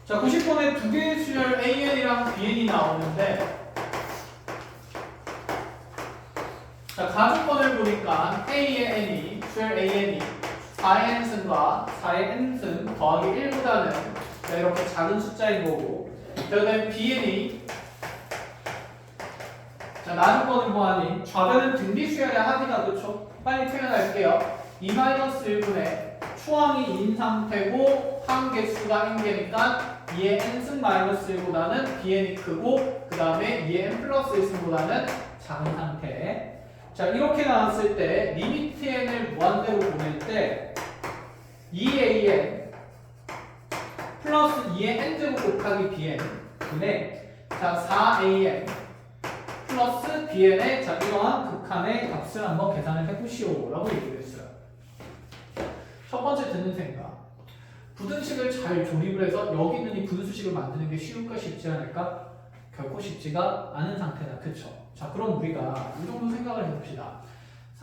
자, 90번에 두 개의 수열 AN이랑 BN이 나오는데, 자, 가주권을 보니까 A의 N이, 수열 AN이 4의 n승과 4의 n승 더하기 1보다는 이렇게 작은 숫자인 거고, 자, 그 다음에 BN이, 자, 나주권을 보아니 좌변은 등비 수열의 합이다, 그쵸? 빨리 표현할게요. 2-1분의 초항이 인 상태고 항 개수가 n개니까 2의 n승 마이너스 1보다는 bn이 크고 그 다음에 2의 n 플러스 1승보다는 작은 상태. 자, 이렇게 나왔을 때 리미트 n을 무한대로 보낼 때 2an 플러스 2의 n제곱 곱하기 bn 분의 자 4an 플러스 bn의 자 이러한 극한의 값을 한번 계산을 해보시오 라고 얘기를 했어요. 첫 번째 드는 생각, 부등식을 잘 조립을 해서 여기 있는 이 분수식을 만드는 게 쉬울까 쉽지 않을까? 결코 쉽지가 않은 상태다. 그쵸? 자, 그럼 우리가 이 정도 생각을 해봅시다.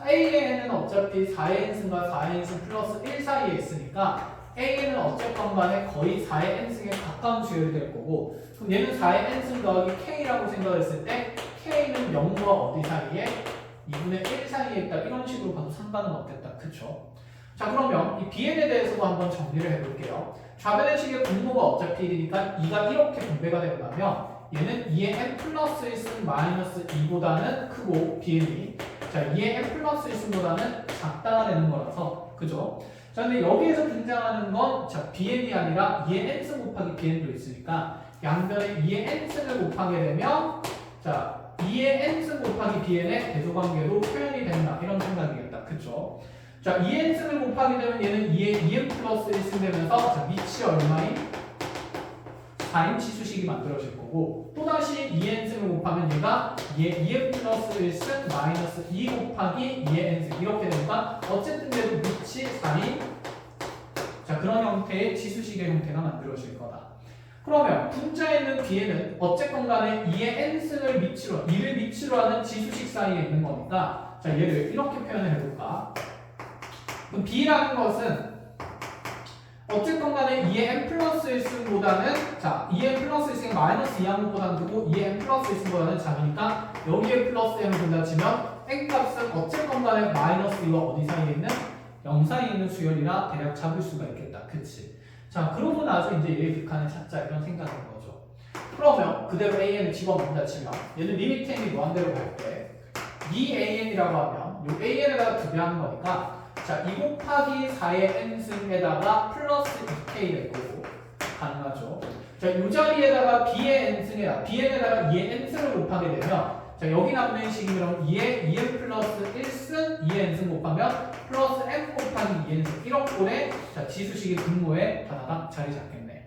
A의 n은 어차피 4의 n승과 4의 n승 플러스 1 사이에 있으니까 A는 어쨌건 간에 거의 4의 n승에 가까운 수열이 될 거고, 그럼 얘는 4의 n승 더하기 K라고 생각을 했을 때 K는 0과 어디 사이에? 2분의 1 사이에 있다. 이런 식으로 봐도 상관은 없겠다. 그쵸? 자, 그러면 이 BN에 대해서도 한번 정리를 해볼게요. 좌변의 식의 분모가 어차피 1이니까 2가 이렇게 분배가 되고나면 얘는 2의 n 플러스 1승 마이너스 2보다는 크고 BN이 자 2의 n 플러스 1승보다는 작다가 되는 거라서 그죠? 자, 근데 여기에서 등장하는 건 자 BN이 아니라 2의 n승 곱하기 BN도 있으니까 양변에 2의 n승을 곱하게 되면 자 2의 n승 곱하기 BN의 대조관계도 표현이 된다. 이런 생각이겠다. 그쵸? 자, 2n승을 곱하게 되면 얘는 2의 2n 플러스 1승 되면서 자, 밑이 얼마인? 4인 치수식이 만들어질 거고 또다시 2n승을 곱하면 얘가 2의 2n 플러스 1승 마이너스 2 곱하기 2의 n승 이렇게 되니까 어쨌든 그래도 밑이 4인 자, 그런 형태의 치수식의 형태가 만들어질 거다. 그러면 분자에 있는 bn은 어쨌건 간에 2의 n승을 밑으로 2를 밑으로 하는 지수식 사이에 있는 거니까 자, 얘를 이렇게 표현을 해볼까? 그럼 b라는 것은 어쨌건 간에 2의 n 플러스 1승보다는 자 2의 n 플러스 1승이 마이너스 2항보다는 크고 2의 n 플러스 1승보다는 작으니까 여기에 플러스 n을 본다 치면 n 값은 어쨌건 간에 마이너스 2와 어디 사이에 있는 0 사이에 있는 수열이라 대략 잡을 수가 있겠다. 그치? 자, 그러고 나서 이제 얘의 극한을 찾자 이런 생각인 거죠. 그러면 그대로 an을 집어넣는다 치면 얘는 리미트 n이 무한대로 갈 때 이 an이라고 하면 이 an에다가 두 배 하는 거니까 자, 2 곱하기 4의 n승에다가 플러스 2k 될 거고 가능하죠. 자, 이 자리에다가 b의 n승에다가 bn에다가 2의 n승을 곱하게 되면 자, 여기 남는 식이면 2의 2n 플러스 1승 2의 n승 곱하면 플러스 n 곱하기 2n승 1억 꼴의 자, 지수식의 분모에 하나가 자리 잡겠네.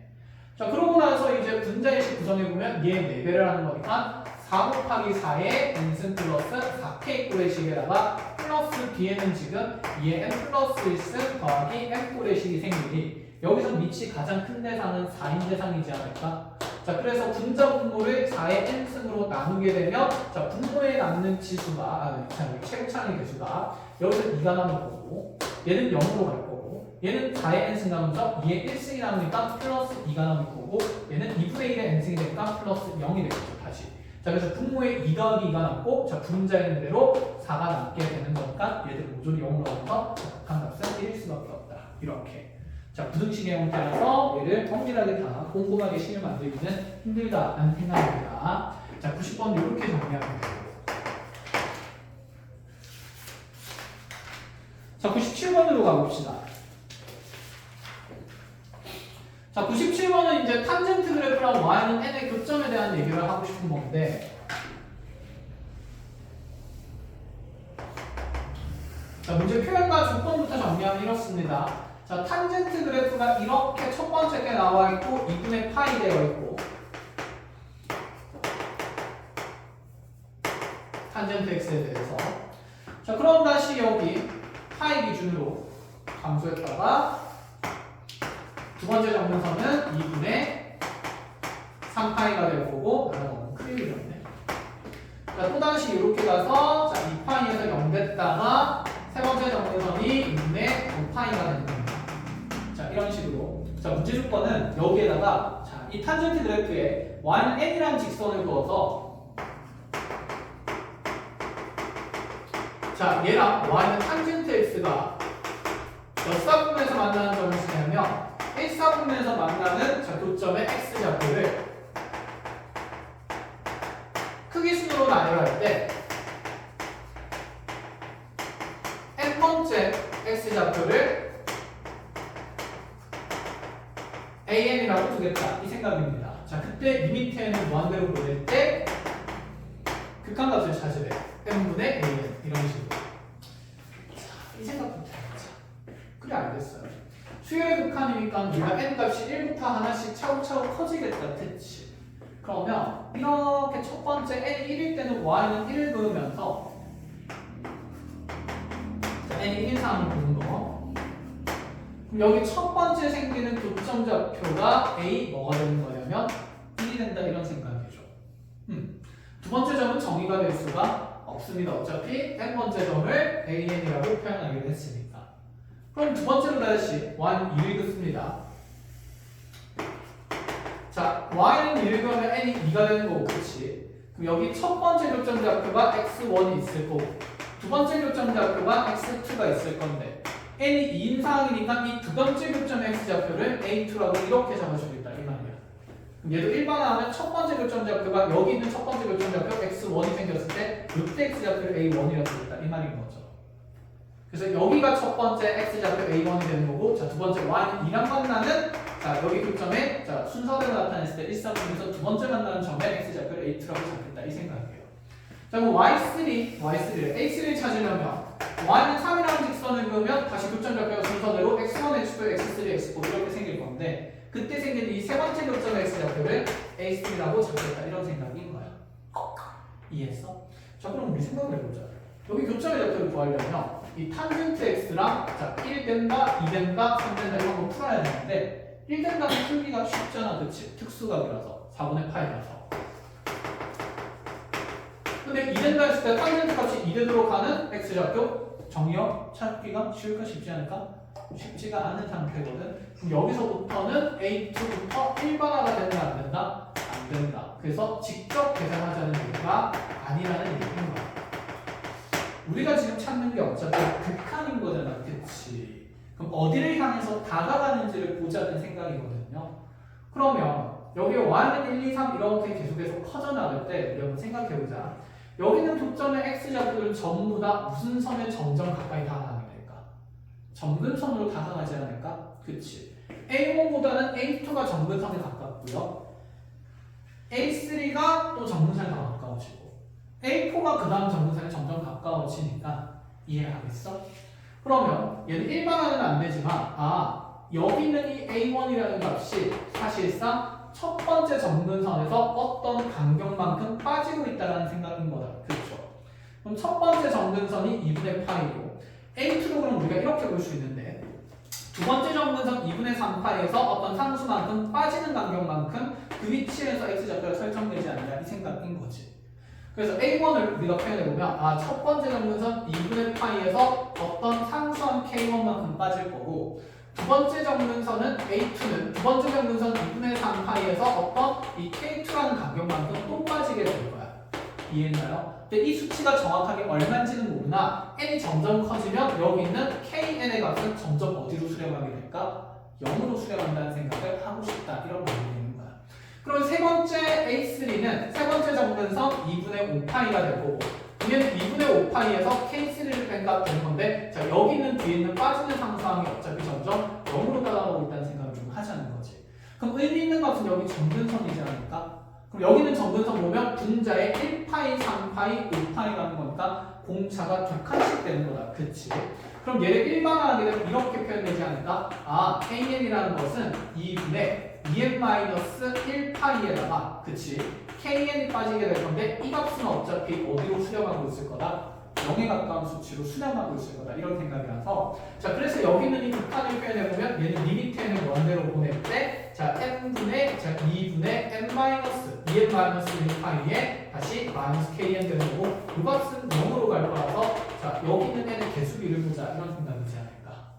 자, 그러고 나서 이제 분자의식 구성해보면 얘 4배를 하는 거니까 4 곱하기 4의 n승 플러스 4k 꼴의 식에다가 플러스 bn은 지금 2의 n 플러스 1승 더하기 n 꼴의 식이 생기니 여기서 밑이 가장 큰 대상은 4인 대상이지 않을까? 자, 그래서 분자 분모를 4의 n승으로 나누게 되면 자, 분모에 남는 지수가 최고차의 개수가 여기서 2가 남을 거고 얘는 0으로 갈 거고 얘는 4의 n승 나누면서 2의 1승이 나누니까 플러스 2가 남을 거고 얘는 2분의 1의 n승이 되니까 플러스 0이 되겠죠. 다시 자, 그래서 분모에 2 더하기 2가 남고 자, 분자에 있는 대로 4가 남게 되는 거니까 얘들 모조리 0으로 가면서 극한값은 1일 수밖에 없다. 이렇게 자, 부등식의 형태라서 얘를 엄밀하게 다 꼼꼼하게 식을 만들기는 힘들다라는 생각입니다. 자, 90번 이렇게 정리하면 돼요. 자, 97번으로 가봅시다. 자, 97번은 이제 탄젠트 그래프랑 y는 n의 교점에 대한 얘기를 하고 싶은 건데 자, 문제 표현과 조건부터 정리하면 이렇습니다. 자, 탄젠트 그래프가 이렇게 첫 번째 게 나와 있고 2분의 파이 되어 있고 탄젠트 x에 대해서 자, 그럼 다시 여기 파이 기준으로 감소했다가 두 번째 정근선은 2분의 3파이가 될 거고 너무 크게 그렸네. 자, 또다시 이렇게 가서 자, 2파이에서 0 됐다가 세 번째 정근선이 2분의 5파이가 되는 겁니다. 자, 이런 식으로 자, 문제 조건은 여기에다가 자, 이 탄젠트 그래프에 y는 n이라는 직선을 그어서 자 얘랑 y는 탄젠트 x가 몇 사분면에서 만나는 점을 쓰냐면 1사분면에서 만나는 자 교점의 x좌표를 크기순으로 나열할 때 n번째 x좌표를 an이라고 두겠다 이 생각입니다. 자 그때 리미트에는 무한대로 보낼 때 극한값을 찾으래. n분의 an 이런 식으로. 자, 이 생각부터 해보자. 그래 알겠어요. 수열의 극한이니까 우리가 n 값이 1부터 하나씩 차곡차곡 커지겠다 됐지. 그러면 이렇게 첫 번째 n이 1일 때는 y는 1을 그으면서 n이 1인 상황을 보는 거. 그럼 여기 첫 번째 생기는 교점 좌표가 a 뭐가 되는 거냐면 1이 된다 이런 생각이죠. 두 번째 점은 정의가 될 수가 없습니다. 어차피 n번째 점을 an이라고 표현하기로 했으니까. 그럼 두 번째로 다시 y는 1을 긋습니다. 자, y는 1을 그으면 n이 2가 되는 거고, 그치? 그럼 여기 첫 번째 교점 좌표가 x1이 있을 거고, 두 번째 교점 좌표가 x2가 있을 건데, n이 2인 상황이니까 이 두 번째 교점의 x좌표를 a2라고 이렇게 잡아주겠다, 이 말이야. 그럼 얘도 일반화하면 첫 번째 교점 좌표가 여기 있는 첫 번째 교점 좌표 x1이 생겼을 때, 이때 x좌표를 a1이라고 주겠다, 이 말인 거죠. 그래서 여기가 첫 번째 x좌표 a1이 되는 거고, 자, 두 번째 y는 2랑 만나는 자, 여기 교점에 자, 순서대로 나타냈을 때 1사분면에서 두 번째 만나는 점에 x좌표를 a2라고 잡겠다 이 생각이에요. 자, 그럼 y3를 a3를 찾으려면 y는 3이라는 직선을 그으면 다시 교점 좌표가 순서대로 x1, x2, x3, x4 이렇게 생길 건데 그때 생기는 이 세 번째 교점의 x좌표를 a3라고 잡겠다 이런 생각인 거야. 이해했어? 자, 그럼 우리 생각을 해보자. 여기 교점의 좌표를 구하려면 이 탄젠트 x랑 자, 1 된다, 2 된다, 3 된다 이런 거 풀어야 되는데 1 된다는 풀기가 쉽잖아, 그치? 특수각이라서 4분의 파이라서. 근데 2 된다 했을 때 탄젠트 값이 2 되도록 하는 x좌표 정의역 찾기가 쉬울까 쉽지 않을까? 쉽지가 않은 상태거든. 그럼 여기서부터는 a2부터 일반화가 된다 안 된다? 안 된다. 그래서 직접 계산하자는 얘기가 아니라는 얘기인 거야. 우리가 지금 찾는 게 어차피 극한인 거잖아, 그치? 그럼 어디를 향해서 다가가는지를 보자는 생각이거든요. 그러면 여기 y는 1, 2, 3 이렇게 계속해서 커져나갈 때 우리 한번 생각해보자. 여기 있는 교점의 x좌표들은 전부 다 무슨 선에 점점 가까이 다가가게 될까? 점근선으로 다가가지 않을까? 그치? A1보다는 A2가 점근선에 가깝고요. A3가 또 점근선에 더 가까워지고 A4가 그 다음 점근선에 점점 가까워지니까 이해하겠어? 그러면 얘는 일반화는 안 되지만 여기 있는 이 A1이라는 값이 사실상 첫 번째 점근선에서 어떤 간격만큼 빠지고 있다는 생각인 거다. 그렇죠? 그럼 첫 번째 점근선이 2분의 파이고 A2로 그럼 우리가 이렇게 볼 수 있는데 두 번째 점근선 2분의 3파이에서 어떤 상수만큼 빠지는 간격만큼 그 위치에서 x좌표가 설정되지 않느냐 이 생각인 거지. 그래서 A1을 우리가 표현해보면 첫 번째 점근선 2분의 파이에서 어떤 상수한 K1만큼 빠질 거고 두 번째 점근선은 A2는 두 번째 점근선 2분의 3파이에서 어떤 이 K2라는 간격만큼 또 빠지게 될 거야. 이해했나요? 근데 이 수치가 정확하게 얼마인지는 모르나 n이 점점 커지면 여기 있는 KN의 값은 점점 어디로 수렴하게 될까? 0으로 수렴한다는 생각을 하고 싶다. 이런 말이 되는 거야. 그럼 세 번째 A3는 세 번째 점근선 2분의 5파이가 될 거고 그러면 2분의 5파이에서 K3를 뺀 값 되는 건데 자 여기 있는 뒤에 있는 빠지는 상수항이 어차피 점점 0으로 따라가고 있다는 생각을 좀 하자는 거지. 그럼 의미 있는 값은 여기 점근선이지 않을까? 그럼 여기는 점근선 보면 분자에 1파이, 3파이, 5파이라는 거니까 공차가 두 칸씩 되는 거다. 그치? 그럼 얘를 일반화하게 되면 이렇게 표현되지 않을까? KN이라는 것은 2분의 2n-1파이에다가 그치? KN이 빠지게 될 건데 이 값은 어차피 어디로 수렴하고 있을 거다? 0에 가까운 수치로 수렴하고 있을 거다. 이런 생각이라서 자 그래서 여기 있는 이 극한을 표현해보면 얘는 리미트에는 원대로 보낼 때 자 n분의 자 2분의 n-2n-1파이에 다시 마이너스 kn 되는 거고 이 값은 0으로 갈 거라서 자 여기 있는 n의 개수비를 보자 이런 생각이지 않을까.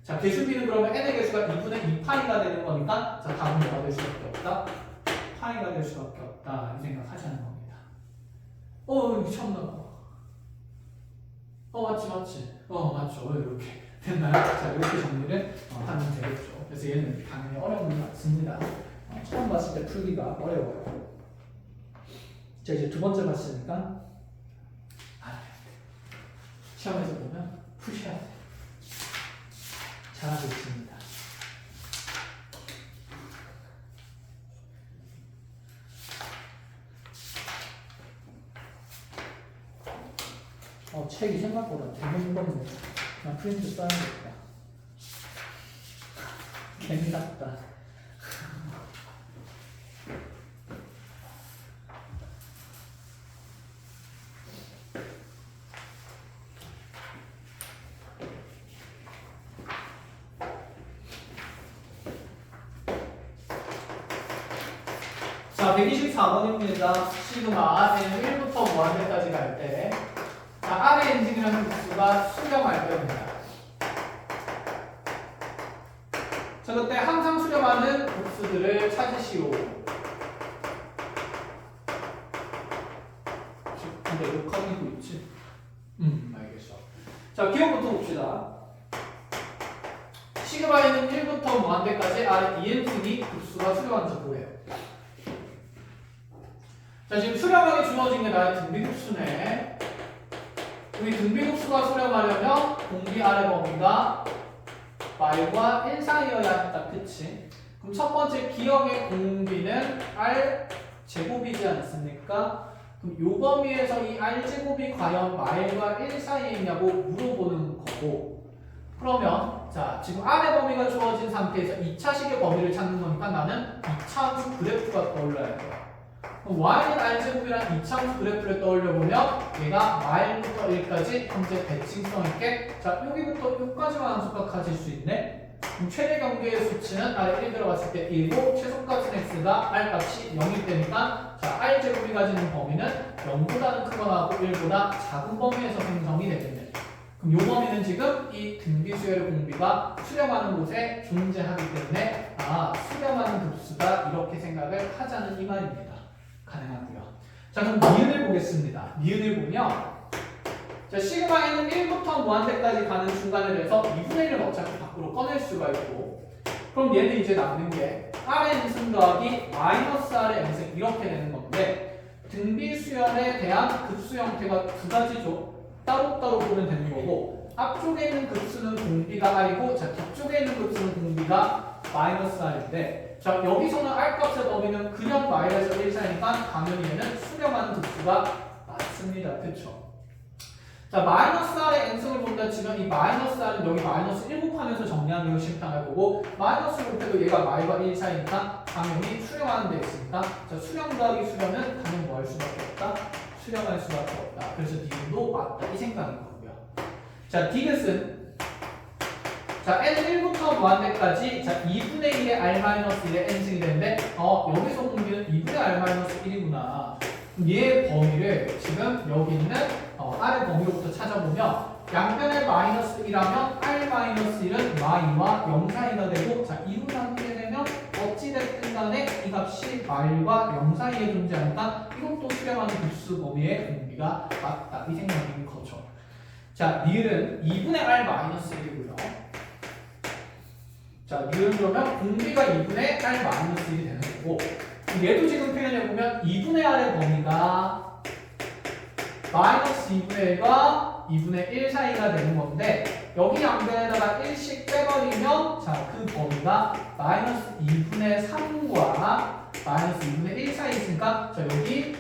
자, 개수비는 그러면 n의 개수가 2분의 2파이가 되는 거니까 자, 답은 뭐가 될 수밖에 없다? 파이가 될 수밖에 없다. 이 생각하자는 겁니다. 미쳤나? 맞지. 맞죠. 이렇게 됐나요? 자, 이렇게 정리를 하면 되겠죠. 그래서 얘는 당연히 어려운 건 맞습니다. 처음 봤을 때 풀기가 어려워요. 자, 이제 두 번째 봤으니까 시험에서 보면 푸셔야 돼. 잘하고 있습니다. 책이 생각보다 되게 무겁네. 그냥 프린트 써야겠다. 괜히 같다. 자, 124번입니다. 시그마 N은 1부터 무한대까지 갈 때 R의 엔진이라는 국수가 수렴할 때입니다. 자, 그때 항상 수렴하는 국수들을 찾으시오. 근데 녹화되고 있지? 알겠어. 자, 기억부터 봅시다. 시그마에는 1부터 무한대까지 R의 EN승이 국수가 수렴하는지 뭐예요? 자, 지금 수렴하게 주어진 게 나의 등비국수네. 우리 등비국수가 수렴하려면 공비 아래 범위가 말과 1 사이여야 했다. 그치? 그럼 첫 번째 기억의 공비는 R 제곱이지 않습니까? 그럼 요 범위에서 이 R 제곱이 과연 말과 1 사이에 있냐고 물어보는 거고, 그러면 자, 지금 R의 범위가 주어진 상태에서 2차식의 범위를 찾는 거니까 나는 2차함수 그래프가 떠올라야 돼요. y는 r제곱이란 2차함수 그래프를 떠올려보면 얘가 말부터 1까지 현재 대칭성 있게 자, 여기부터 여기까지만 함수가 가질 수 있네. 그럼 최대 경계의 수치는 아래 1 들어갔을 때 1고 최소값인 x가 r값이 0일 때니까 자, r제곱이 가지는 범위는 0보다는 크거나 하고 1보다 작은 범위에서 생성이 되겠네. 그럼 이 범위는 지금 이 등비수열의 공비가 수렴하는 곳에 존재하기 때문에 수렴하는 급수다 이렇게 생각을 하자는 이 말입니다. 가능하고요. 자, 그럼 니은을 보겠습니다. 니은을 보면 자, 시그마에는 1부터 무한대까지 가는 순간에 대해서 2분의 1을 어차피 밖으로 꺼낼 수가 있고, 그럼 얘는 이제 남는 게 R의 n승 더하기 마이너스 R의 n승 이렇게 되는 건데, 등비수열에 대한 급수 형태가 두 가지죠. 따로따로 보면 되는 거고, 앞쪽에 있는 급수는 공비가 R이고 자, 뒤쪽에 있는 급수는 공비가 마이너스 R인데, 자, 여기서는 R값의 범위는 그냥 마이너스 1 사이니까 당연히 얘는 수렴하는 급수가 맞습니다. 그쵸? 자, 마이너스 R의 n승을 본다 치면 이 마이너스 R은 여기 마이너스 1 곱하면서 정리하는 게 심평할 거고, 마이너스 곱해도 얘가 말과 1 사이니까 당연히 수렴하는 데 있으니까 자, 수렴 더하기 수렴은 당연히 뭐 할 수밖에 없다? 수렴할 수밖에 없다. 그래서 디귿도 맞다. 이 생각인 거고요. 자, 디귿은 자, n은 1부터 무한대까지 자, 2분의 1의 r-1의 n승이 되는데 여기서 공비는 2분의 r-1이구나. 얘의 범위를 지금 여기 있는 r의 범위로부터 찾아보면 양변에 마이너스 1하면 r-1은 y와 0 사이가 되고 자, 2로 나누게 되면 어찌됐든 간에 이 값이 말과 0 사이에 존재하니까 이것도 수렴하는 급수 범위의 공비가 맞다. 이 생각인 거죠. 자, 니은 2분의 r-1이고요. 자, 니은 그러면 공비가 2분의 r-1이 되는 거고, 얘도 지금 표현해보면 2분의 r의 범위가 마이너스 2분의 1과 2분의 1 사이가 되는 건데, 여기 양변에다가 1씩 빼버리면 자, 그 범위가 마이너스 2분의 3과 마이너스 2분의 1 사이 있으니까 자, 여기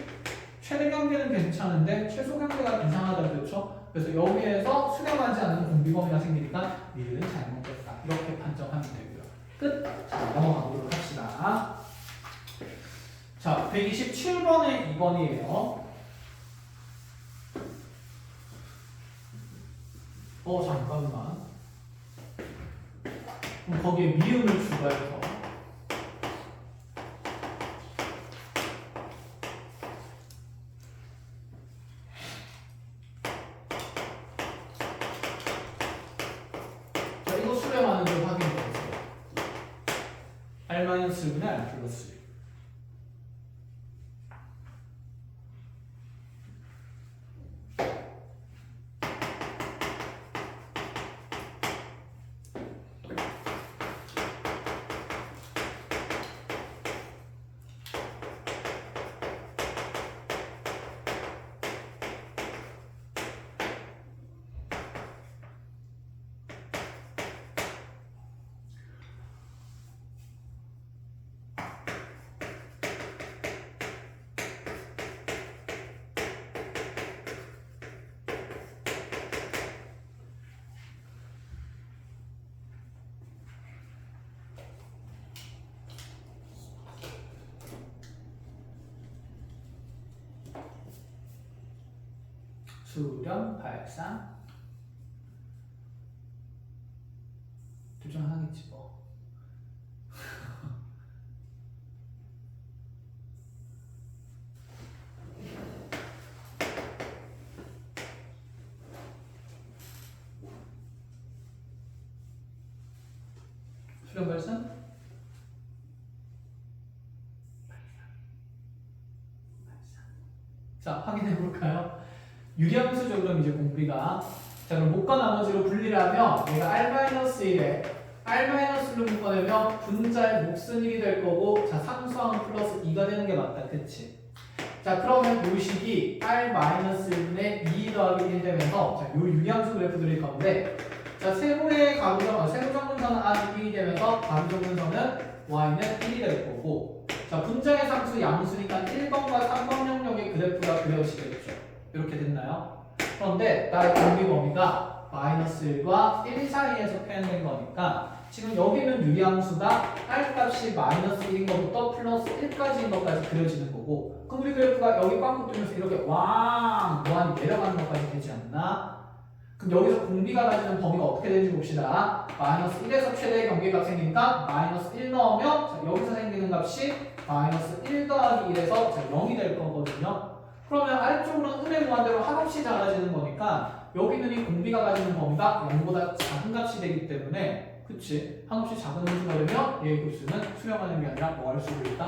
최대 경계는 괜찮은데 최소 경계가 이상하다. 그렇죠? 그래서 여기에서 수렴하지 않는 공비 범위가 생기니까 니은 잘못됐다. 이렇게 판정하면 되고요. 끝! 자, 넘어가도록 합시다. 자, 127번에 2번이에요. 잠깐만. 그럼 거기에 미음을 추가해서 자, 이거 수렴하는 R-1분의 R 플러스 1. 수렴, 발상 둘 중 하나겠지 뭐. 수렴, 발상 자, 확인해 볼까요? 유리함수죠. 그럼 이제 공비가 자 그럼 목과 나머지로 분리를 하면 얘가 R-1에 R-1로 묶어내면 분자의 몫은 1이 될 거고 자 상수항은 플러스 2가 되는 게 맞다. 그치? 자 그러면 요 식이 R-1분의 2 더하기 1 되면서 자 요 유리함수 그래프 드릴 건데 자 세모의 세모정분선은 R이 1이 되면서 가부정분선은 Y는 1이 될 거고 자 분자의 상수 양수니까 1번과 3번 영역의 그래프가 그려지겠죠. 이렇게 됐나요? 그런데 나의 공비 범위가 -1과 1 사이에서 표현된 거니까 지금 여기는 유리함수가 R 값이 -1인 것부터 플러스 1까지인 것까지 그려지는 거고 그럼 우리 그래프가 여기 빵꾸 뚫면서 이렇게 왕 무한히 내려가는 것까지 되지 않나? 그럼 여기서 공비가 가지는 범위가 어떻게 되는지 봅시다. -1에서 최대의 경계값 생기니까 -1 넣으면 자, 여기서 생기는 값이 -1 더하기 1에서 0이 될 거거든요. 그러면 아래쪽으로는 은의 무한대로 한없이 작아지는 거니까 여기는 이 공비가 가지는 범위가 0보다 작은 값이 되기 때문에 그치? 한없이 작은 함수가 되면 얘의 급수는 수렴하는 게 아니라 뭐 할 수도 있다?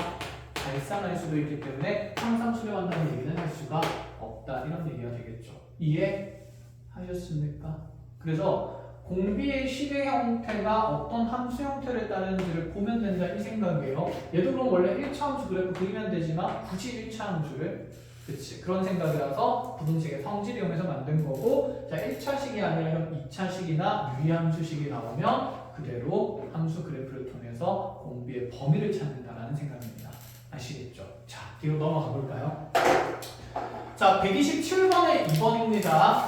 발산할 수도 있기 때문에 항상 수렴한다는 얘기는 할 수가 없다. 이런 얘기가 되겠죠. 이해하셨습니까? 그래서 공비의 식의 형태가 어떤 함수 형태를 따르는지를 보면 된다 이 생각이에요. 얘도 그럼 원래 1차 함수 그래프 그리면 되지만 굳이 1차 함수를 그치 그런 생각이라서 부등식의 성질 이용해서 만든 거고 자 1차식이 아니라 2차식이나 유리함수식이 나오면 그대로 함수 그래프를 통해서 공비의 범위를 찾는다라는 생각입니다. 아시겠죠? 자 뒤로 넘어가 볼까요? 자 127번의 2번입니다.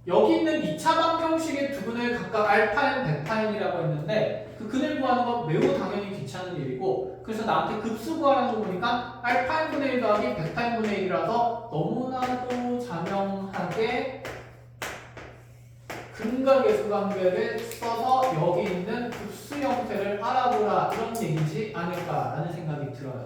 여기 있는 2차 방정식의 두 근을 각각 알파인, 베타인이라고 했는데 그 근을 구하는 건 매우 당연히 귀찮은 일이고 그래서 나한테 급수 구하는 거 보니까 알파인분의 1 더하기 베타인분의 1이라서 너무나도 자명하게 근과 계수 관계를 써서 여기 있는 급수 형태를 알아보라 이런 얘기지 않을까라는 생각이 들어요.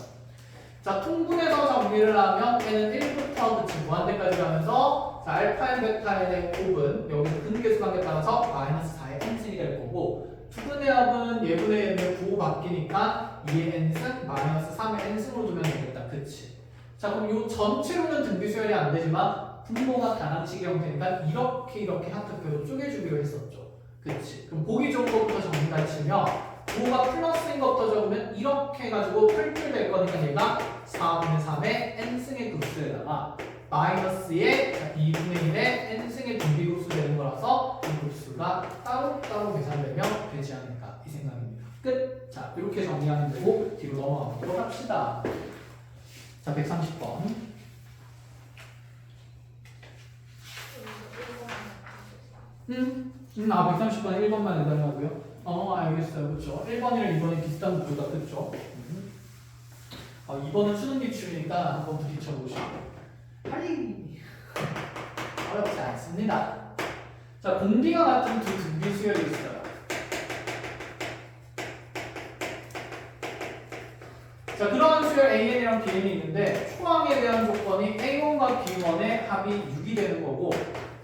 자 통분해서 정리를 하면 얘는 1부터 그치 무한대까지 가면서 자 알파인 베타인의 곱은 여기 근계수 관계에 따라서 -4의 n승이 될 거고 두근의 합은 예분의 n을 부호 바뀌니까 2의 n승 -3의 n승으로 두면 되겠다. 그치? 자 그럼 이 전체로는 등비수열이 안 되지만 분모가 다항식의 형태니까 이렇게 하트표로 쪼개주기로 했었죠. 그치? 그럼 보기 좋은 것부터 정리를 치면 부호가 플러스인 것부터 적으면 이렇게 해가지고 풀풀 될 거니까 얘가 4분의 3의 n승의 급수에다가 마이너스의 2분의 1의 n승의 등비급수 되는 거라서 이 급수가 따로따로 계산되면 되지 않을까 이 생각입니다. 끝! 자 이렇게 정리하면 되고 뒤로 넘어가 보도록 합시다. 자 130번 아 130번에 1번만 해달라고요? 알겠어요. 그쵸? 1번이랑 2번이 비슷한 구조다. 그쵸? 2번은 수능 기출이니까 한번 부딪혀보시고 빨리 어렵지 않습니다. 자 공비가 같은 두 등비수열이 있어요. 자 그러한 수열 AN이랑 BN이 있는데 초항에 대한 조건이 A1과 B1의 합이 6이 되는 거고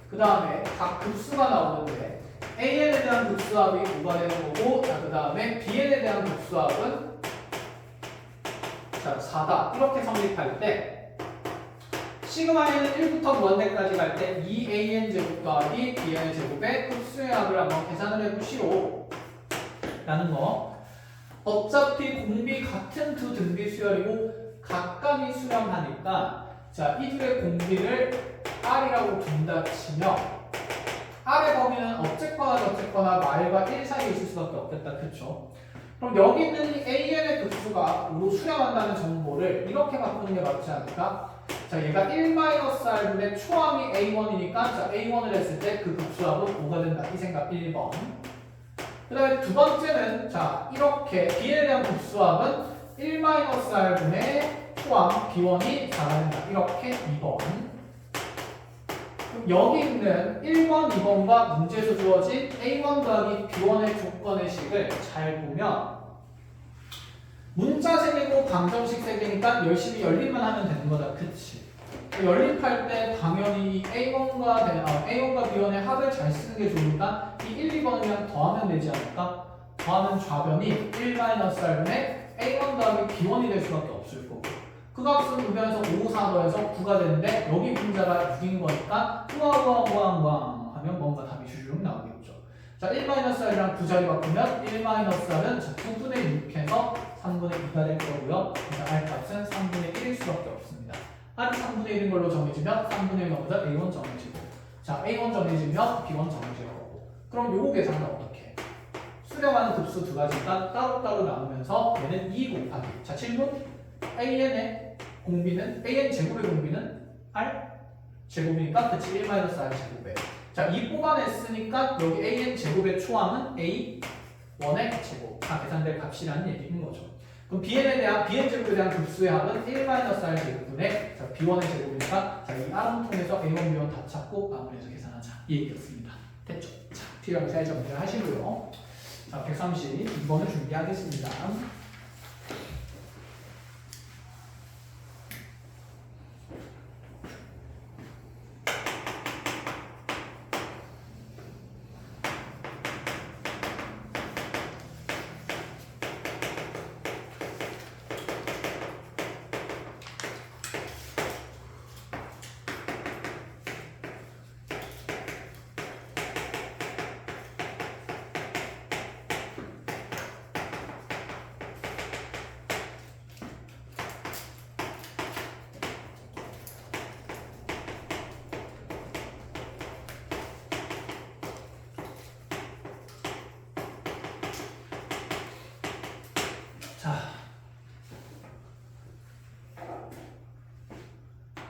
그 다음에 각 급수가 나오는데 AN에 대한 극수합이 5가 되는 거고, 자, 그 다음에 BN에 대한 극수합은 자, 4다. 이렇게 성립할 때, 시그마에는 1부터 무한대까지 갈 때 2AN 제곱 더하기 BN 제곱의 흡수의 합을 한번 계산을 해보시오. 라는 거. 어차피 공비 같은 두 등비 수열이고, 각각이 수렴하니까, 자, 이 둘의 공비를 R이라고 둔다 치면, R의 범위는 어쨌거나 저쨌거나 말과 1 사이에 있을 수밖에 없겠다. 그쵸? 그럼 여기 있는 이 AN의 급수가 로 수렴한다는 정보를 이렇게 바꾸는 게 맞지 않을까? 자, 얘가 1-R분의 초항이 A1이니까 자, A1을 했을 때 그 급수합은 5가 된다. 이 생각 1번. 그 다음에 두 번째는 자, 이렇게 B에 대한 급수합은 1-R분의 초항 B1이 4가 된다. 이렇게 2번. 여기 있는 1번, 2번과 문제에서 주어진 A1 더하기 B1의 조건의 식을 잘 보면 문자 3개고 방정식 3개니까 열심히 열림만 하면 되는 거다. 그치? 열림할 때 당연히 A1과 B1의 합을 잘 쓰는 게 좋으니까 이 1, 2번을 그냥 더하면 되지 않을까? 더하면 좌변이 1-R분의 A1 더하기 B1이 될 수밖에 없을 거고 그 값은 우변에서 5, 4 더해서 9가 되는데 여기 분자가 6인 거니까 우왕 하면 뭔가 답이 슈슈룩 나오겠죠. 자, 1-R이랑 두 자리 바꾸면 1-R은 9분의 6해서 3분의 2가 될 거고요. 그래서 R 값은 3분의 1일 수밖에 없습니다. R이 3분의 1인 걸로 정해지면 3분의 1 넘어서 A1 정해지고 자, A1 정해지면 B1 정해질 거고 그럼 요거 계산은 어떻게 해? 수렴하는 급수 두 가지가 따로따로 나오면서 얘는 2 곱하기 자, 질문 AN의 공비는 AN 제곱의 공비는 R 제곱이니까 그치 1-R 제곱에 자, 2 뽑아냈으니까 여기 AN 제곱의 초항은 A1의 제곱 다 계산될 값이라는 얘기인 거죠. 그럼 BN 제곱에 대한 급수의 합은 1-R 제곱분의 자, B1의 제곱이니까 자, 이 R은 통해서 A1, B1 다 찾고 마무리해서 계산하자 이 얘기였습니다. 됐죠? 자, 필요하면 잘 정리를 하시고요. 자, 132번을 준비하겠습니다.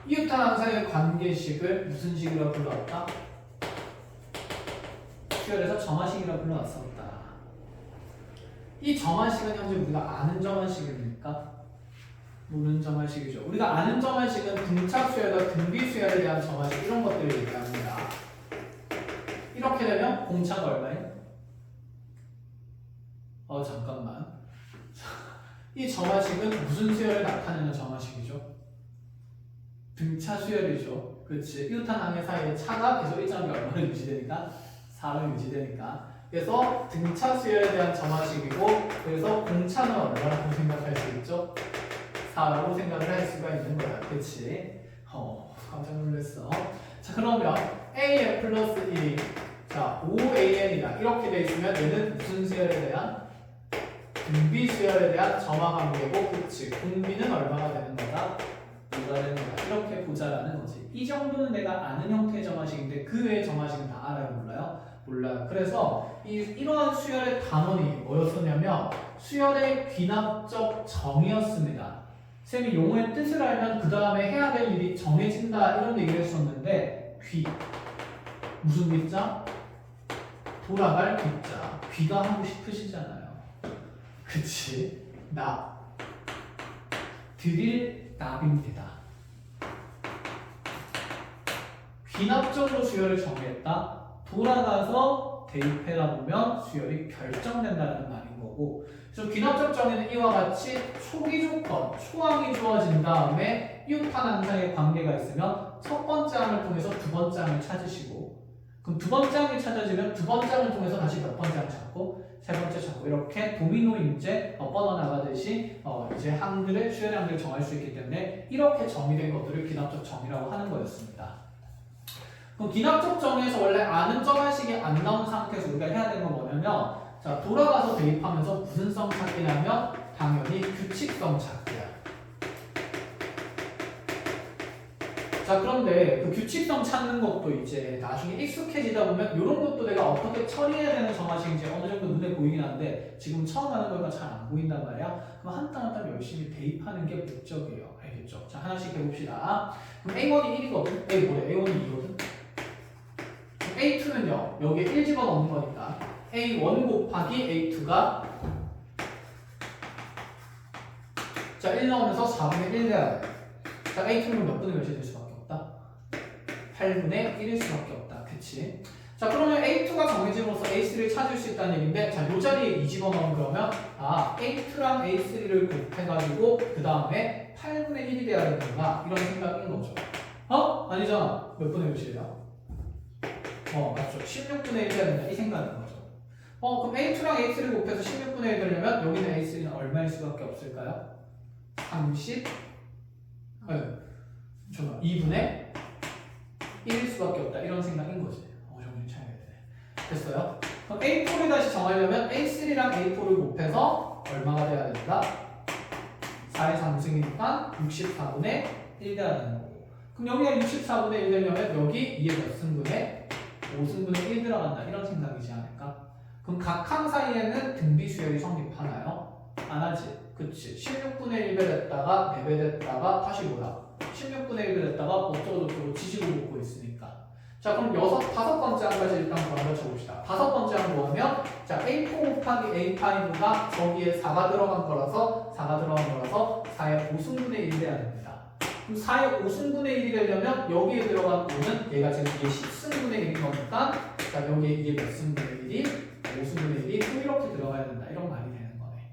이웃한 항상의 관계식을 무슨 식이라고 불러왔다? 수열에서 점화식이라고 불러왔었다. 이 점화식은 현재 우리가 아는 점화식입니까? 모르는 점화식이죠. 우리가 아는 점화식은 등차 수열과 등비 수열에 대한 점화식 이런 것들을 얘기합니다. 이렇게 되면 공차가 얼마예요? 잠깐만. 이 점화식은 무슨 수열을 나타내는 점화식이죠? 등차 수열이죠. 그렇지. 이웃한 항의 사이에 차가 계속 일정하게 얼마나 유지되니까? 4로 유지되니까. 그래서 등차 수열에 대한 점화식이고 그래서 공차는 얼마라고 생각할 수 있죠? 4라고 생각을 할 수가 있는 거야. 그렇지. 깜짝 놀랐어. 자, 그러면 AN 플러스 1이 자 5AN이다. 이렇게 돼 있으면 얘는 무슨 수열에 대한? 등비 수열에 대한 점화 관계고 그렇지. 공비는 얼마가 되는 거다? 5가 되는 거다. 이렇게 보자라는 거지. 이 정도는 내가 아는 형태의 점화식인데 그 외의 점화식은 다 알아요? 몰라요? 몰라요. 그래서 이러한 수열의 단원이 뭐였었냐면 수열의 귀납적 정의였습니다. 쌤이 용어의 뜻을 알면 그 다음에 해야 될 일이 정해진다 이런 얘기를 했었는데 귀 무슨 귀자? 돌아갈 귀자. 귀가 하고 싶으시잖아요. 그치? 납 드릴 납입니다. 귀납적으로 수열을 정했다. 돌아가서 대입해다 보면 수열이 결정된다는 말인 거고 그래서 귀납적 정의는 이와 같이 초기 조건, 초항이 주어진 다음에 이웃한 항상의 관계가 있으면 첫 번째 항을 통해서 두 번째 항을 찾으시고 그럼 두 번째 항이 찾아지면 두 번째 항을 통해서 다시 몇 번째 항 찾고 세 번째 찾고 이렇게 도미노 인제 뻗어나가듯이 이제 항들의 수열량들을 정할 수 있기 때문에 이렇게 정의된 것들을 기납적 정의라고 하는 거였습니다. 그럼 기납적 정의에서 원래 아는 점화식이 안 나온 상태에서 우리가 해야 되는 건 뭐냐면 자 돌아가서 대입하면서 무슨 성 찾기냐면 당연히 규칙성 찾기야. 자 그런데 그 규칙성 찾는 것도 이제 나중에 익숙해지다 보면 이런 것도 내가 어떻게 처리해야 되는 정화식인지 어느 정도 눈에 보이긴 한데 지금 처음 하는 거니까 잘 안 보인단 말이야. 그럼 한 땀 한 땀 열심히 대입하는 게 목적이에요. 알겠죠? 자 하나씩 해봅시다. 그럼 A1이 1이거든? A1이 2거든? A2는요 여기에 1 집어넣는 거니까 A1 곱하기 A2가 자 1 넣으면서 4분의 1 돼야 돼. 자 A2는 몇 분의 몇이 될 수밖에 없다? 8분의 1일 수밖에 없다. 그치? 자 그러면 A2가 정해짐으로써 A3를 찾을 수 있다는 얘기인데 자 이 자리에 2 집어넣으면 그러면 A2랑 A3를 곱해가지고 그 다음에 8분의 1이 돼야 되는구나 이런 생각인 거죠. 아니잖아. 몇 분의 몇이에요? 맞죠. 16분의 1 돼야 된다 이 생각인 거죠. 그럼 A2랑 A3를 곱해서 16분의 1 되려면 여기는 A3는 얼마일 수밖에 없을까요? 30 2분의 1일 수밖에 없다 이런 생각인 거지. 정신 차려야 되네. 됐어요? 그럼 A4를 다시 정하려면 A3랑 A4를 곱해서 얼마가 돼야 된다? 4의 3승이니까 64분의 1 돼야 되는 거고. 그럼 여기가 64분의 1 되려면 여기 2의 몇 승분의 5승분의 1 들어간다 이런 생각이지 않을까? 그럼 각 항 사이에는 등비수열이 성립하나요? 안 하지. 그치. 16분의 1배 됐다가 4배 됐다가 다시 뭐야? 16분의 1배 됐다가 어쩌고저쩌고 지지고 볶고 있으니까. 자 그럼 다섯 번째 항까지 일단 돌아가쳐 봅시다. 다섯 번째 항 뭐냐면 자 A4 곱하기 A5가 저기에 4가 들어간 거라서 4의 5승분의 1이 돼야 됩니다. 그럼 4의 5승분의 1이 되려면 여기에 들어간 5는 얘가 지금 이게 10승분의 1인 거니까 자 여기에 이게 몇 승분의 1이 5승분의 1이 또 이렇게 들어가야 된다 이런 말이 되는 거네.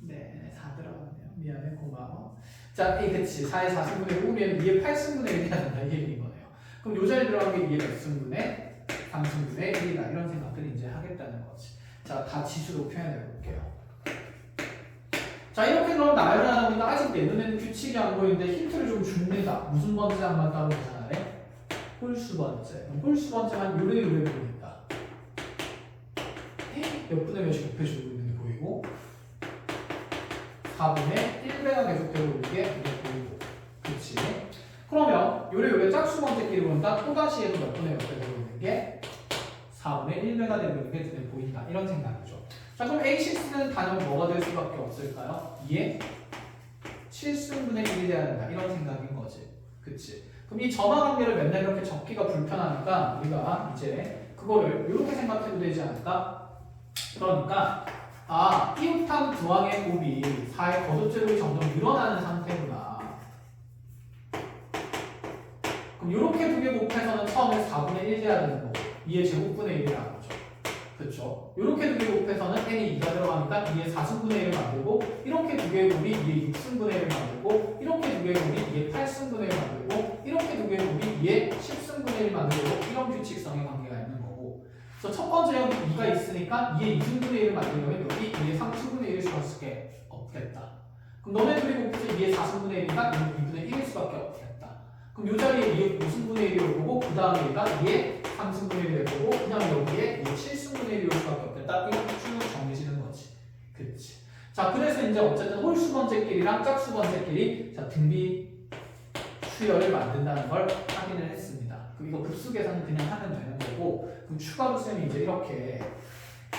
네, 4 들어갔네요. 미안해, 고마워. 자, 그치. 4의 4승분의 5면 2의 8승분의 1이 된다. 이 얘기인 거네요. 그럼 요 자리에 들어간 게 2의 몇 승분의 3승분의 1이다. 이런 생각들을 이제 하겠다는 거지. 자, 다 지수로 표현해 볼게요. 자, 이렇게 그럼 나열을 하다 보니까 아직 내 눈에는 규칙이 안 보이는데 힌트를 좀 줍니다. 무슨 번째 한번 따로 계산하래? 홀수 번째. 홀수 번째만 요래 보인다. 몇 분의 몇이 곱해주고 있는 게 보이고 4분의 1배가 계속되고 있는 게 눈에 보이고 그치? 그러면 요래 짝수 번째끼리 보니까 또다시 얘도 몇 분의 몇 배 되고 있는 게 4분의 1배가 되고 있는 게 눈에 보인다 이런 생각이죠. 자 그럼 A6는 단연 뭐가 될 수밖에 없을까요? 2의 7승분의 1이 돼야 된다 이런 생각인 거지. 그치? 그럼 이 점화관계를 맨날 이렇게 적기가 불편하니까 우리가 이제 그거를 이렇게 생각해도 되지 않을까? 그러니까 이웃한 두 항의 곱이 4의 거듭제곱이 점점 늘어나는 상태구나. 그럼 이렇게 두 개 곱해서는 처음에 4분의 1 돼야 되는 거고 2의 제곱분의 1이라는 거죠. 그쵸? 이렇게 두 개 곱해서는 n이 2가 들어가니까 2의 4승분의 1을 만들고 이렇게 두 개의 곱이 2의 6승분의 1을 만들고 이렇게 두 개의 곱이 2의 8승분의 1을 만들고 이렇게 두 개의 곱이 2의 10승분의 1을 만들고 이런 규칙성의 관계가 있는 거고 그래서 첫 번째 여기 2가 있으니까 2의 2승분의 1을 만들려면 여기 2의 3승분의 1일 수밖에 없겠다. 그럼 너네 둘이 곱해서 2의 4승분의 1이니까 2분의 1일 수밖에 없겠다. 그럼 이 자리에 2의 5승분의 1이 올 거고 그 다음에 얘가 2의 3승분의 1이 될 거고 그 다음에 여기에 2의 7승분의 1이 올 수밖에 없겠다. 이렇게 쭉 정해지는 거지. 그치? 자 그래서 이제 어쨌든 홀수 번째끼리랑 짝수 번째끼리 자 등비 수열을 만든다는 걸 확인을 했습니다. 그럼 이거 급수 계산은 그냥 하면 되는 거고 그럼 추가로 쌤이 이제 이렇게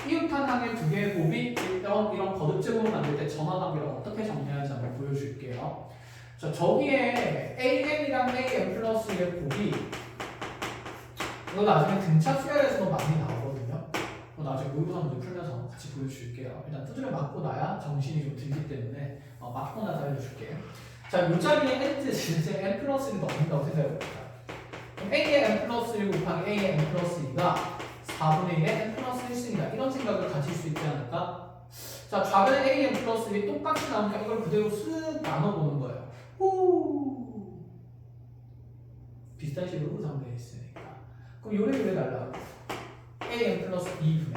이웃한 항의 두 개의 곱이 이런 거듭제곱을 만들 때 점화관계를 어떻게 정리하는지 한번 보여줄게요. 자 저기에 AN이랑 AN 플러스의 곱이 이거 나중에 등차 수열에서도 많이 나오거든요. 나중에 모의고사 문제 풀면서 같이 보여줄게요. 일단 두드려 맞고 나야 정신이 좀 들기 때문에 맞고 나서 알려줄게요. 자, 이 자리에 n뜻은 n 플러스 1을 넣는다고 생각해봅시다. 그럼 a의 n 플러스 1 곱하기 a의 n 플러스 2가 4분의 1의 n 플러스 1승이다. 이런 생각을 가질 수 있지 않을까? 자, 좌변에 a의 n 플러스 1이 똑같이 나오니까 이걸 그대로 쓱 나눠보는 거예요. 후. 비슷한 식으로 구성되어 있으니까. 그럼 요래 요래 달라. an 플러스 2분의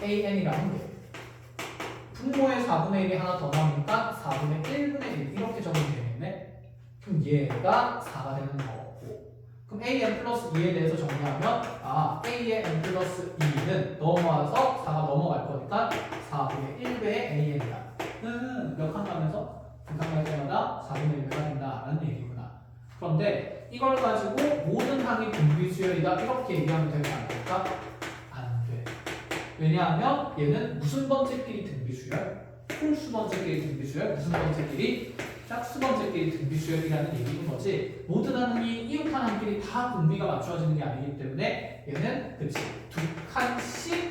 an이라는 게 분모의 4분의 1이 하나 더 나오니까 4분의 1분의 1 이렇게 적으면 되겠네. 그럼 얘가 4가 되는 거고. 그럼 an 플러스 2에 대해서 정리하면 a의 n 플러스 2는 넘어와서 4가 넘어갈 거니까 4분의 1배의 an이다. 몇 칸 가면서 각 갈 때마다 4분의 1배가 된다라는 얘기구나. 그런데 이걸 가지고 모든 항이 등비수열이다 이렇게 얘기하면 될까 안 될까? 안 돼. 왜냐하면 얘는 무슨 번째끼리 등비수열? 홀수 번째끼리 등비수열? 무슨 번째끼리? 짝수 번째끼리 등비수열이라는 얘기인 거지. 모든 항이 이웃한 항끼리 다 등비가 맞춰지는 게 아니기 때문에 얘는 그치 두 칸씩